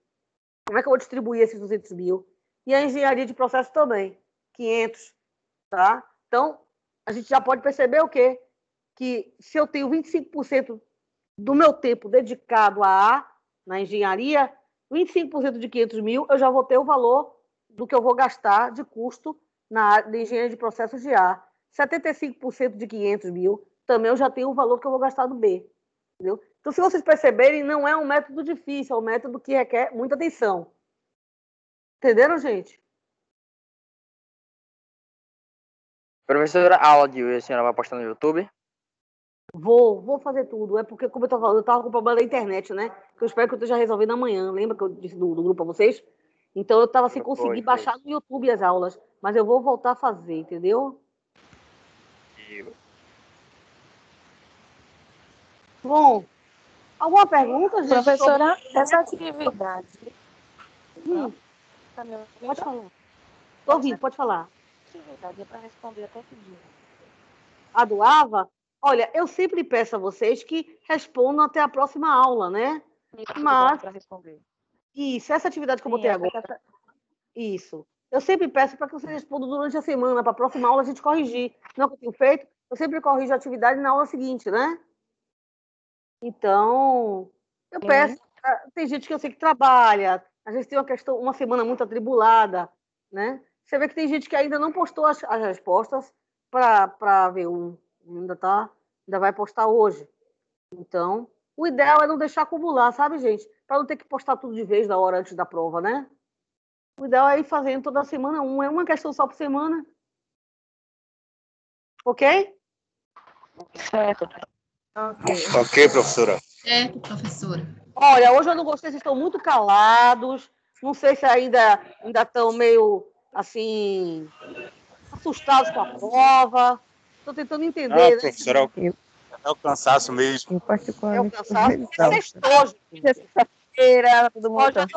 [SPEAKER 1] Como é que eu vou distribuir esses 200 mil? E a engenharia de processo também, 500. Tá? Então, a gente já pode perceber o quê? Que se eu tenho 25% do meu tempo dedicado a A, na engenharia, 25% de 500 mil, eu já vou ter o valor do que eu vou gastar de custo na área de engenharia de processos de A. 75% de 500 mil, também eu já tenho o valor que eu vou gastar do B. Entendeu? Então, se vocês perceberem, não é um método difícil, é um método que requer muita atenção. Entenderam, gente?
[SPEAKER 10] Professora, a aula de hoje a senhora vai postar no YouTube?
[SPEAKER 1] Vou fazer tudo. É porque, como eu tô falando, eu tava com problema da internet, né? Que eu espero que eu esteja resolvendo amanhã. Lembra que eu disse do grupo para vocês? Então, eu tava sem conseguir baixar no YouTube as aulas. Mas eu vou voltar a fazer, entendeu? Bom, alguma pergunta, gente?
[SPEAKER 4] Professora, essa atividade...
[SPEAKER 1] Pode falar. Tô ouvindo, pode falar.
[SPEAKER 4] Atividade é para responder até que dia?
[SPEAKER 1] A do AVA? Olha, eu sempre peço a vocês que respondam até a próxima aula, né? Mas...
[SPEAKER 4] para responder.
[SPEAKER 1] Isso, essa atividade que eu botei agora. Isso. Eu sempre peço para que vocês respondam durante a semana, para a próxima aula a gente corrigir. Não é o que eu tenho feito, eu sempre corrijo a atividade na aula seguinte, né? Então, eu peço. Tem gente que eu sei que trabalha, às vezes tem uma semana muito atribulada, né? Você vê que tem gente que ainda não postou as respostas para V1. Ainda vai postar hoje. Então, o ideal é não deixar acumular, sabe, gente? Para não ter que postar tudo de vez na hora antes da prova, né? O ideal é ir fazendo toda semana um. É uma questão só por semana. Ok?
[SPEAKER 13] Certo.
[SPEAKER 3] Ok, professora.
[SPEAKER 15] Certo, professora.
[SPEAKER 1] Olha, hoje eu não gostei, vocês estão muito calados. Não sei se ainda estão meio, assim, assustados com a prova. Estou tentando entender.
[SPEAKER 3] Não,
[SPEAKER 1] né?
[SPEAKER 3] professora, é o cansaço mesmo.
[SPEAKER 11] Eu particularmente.
[SPEAKER 1] É o cansaço. É sextou, gente.
[SPEAKER 13] Sexta-feira, todo mundo cansado.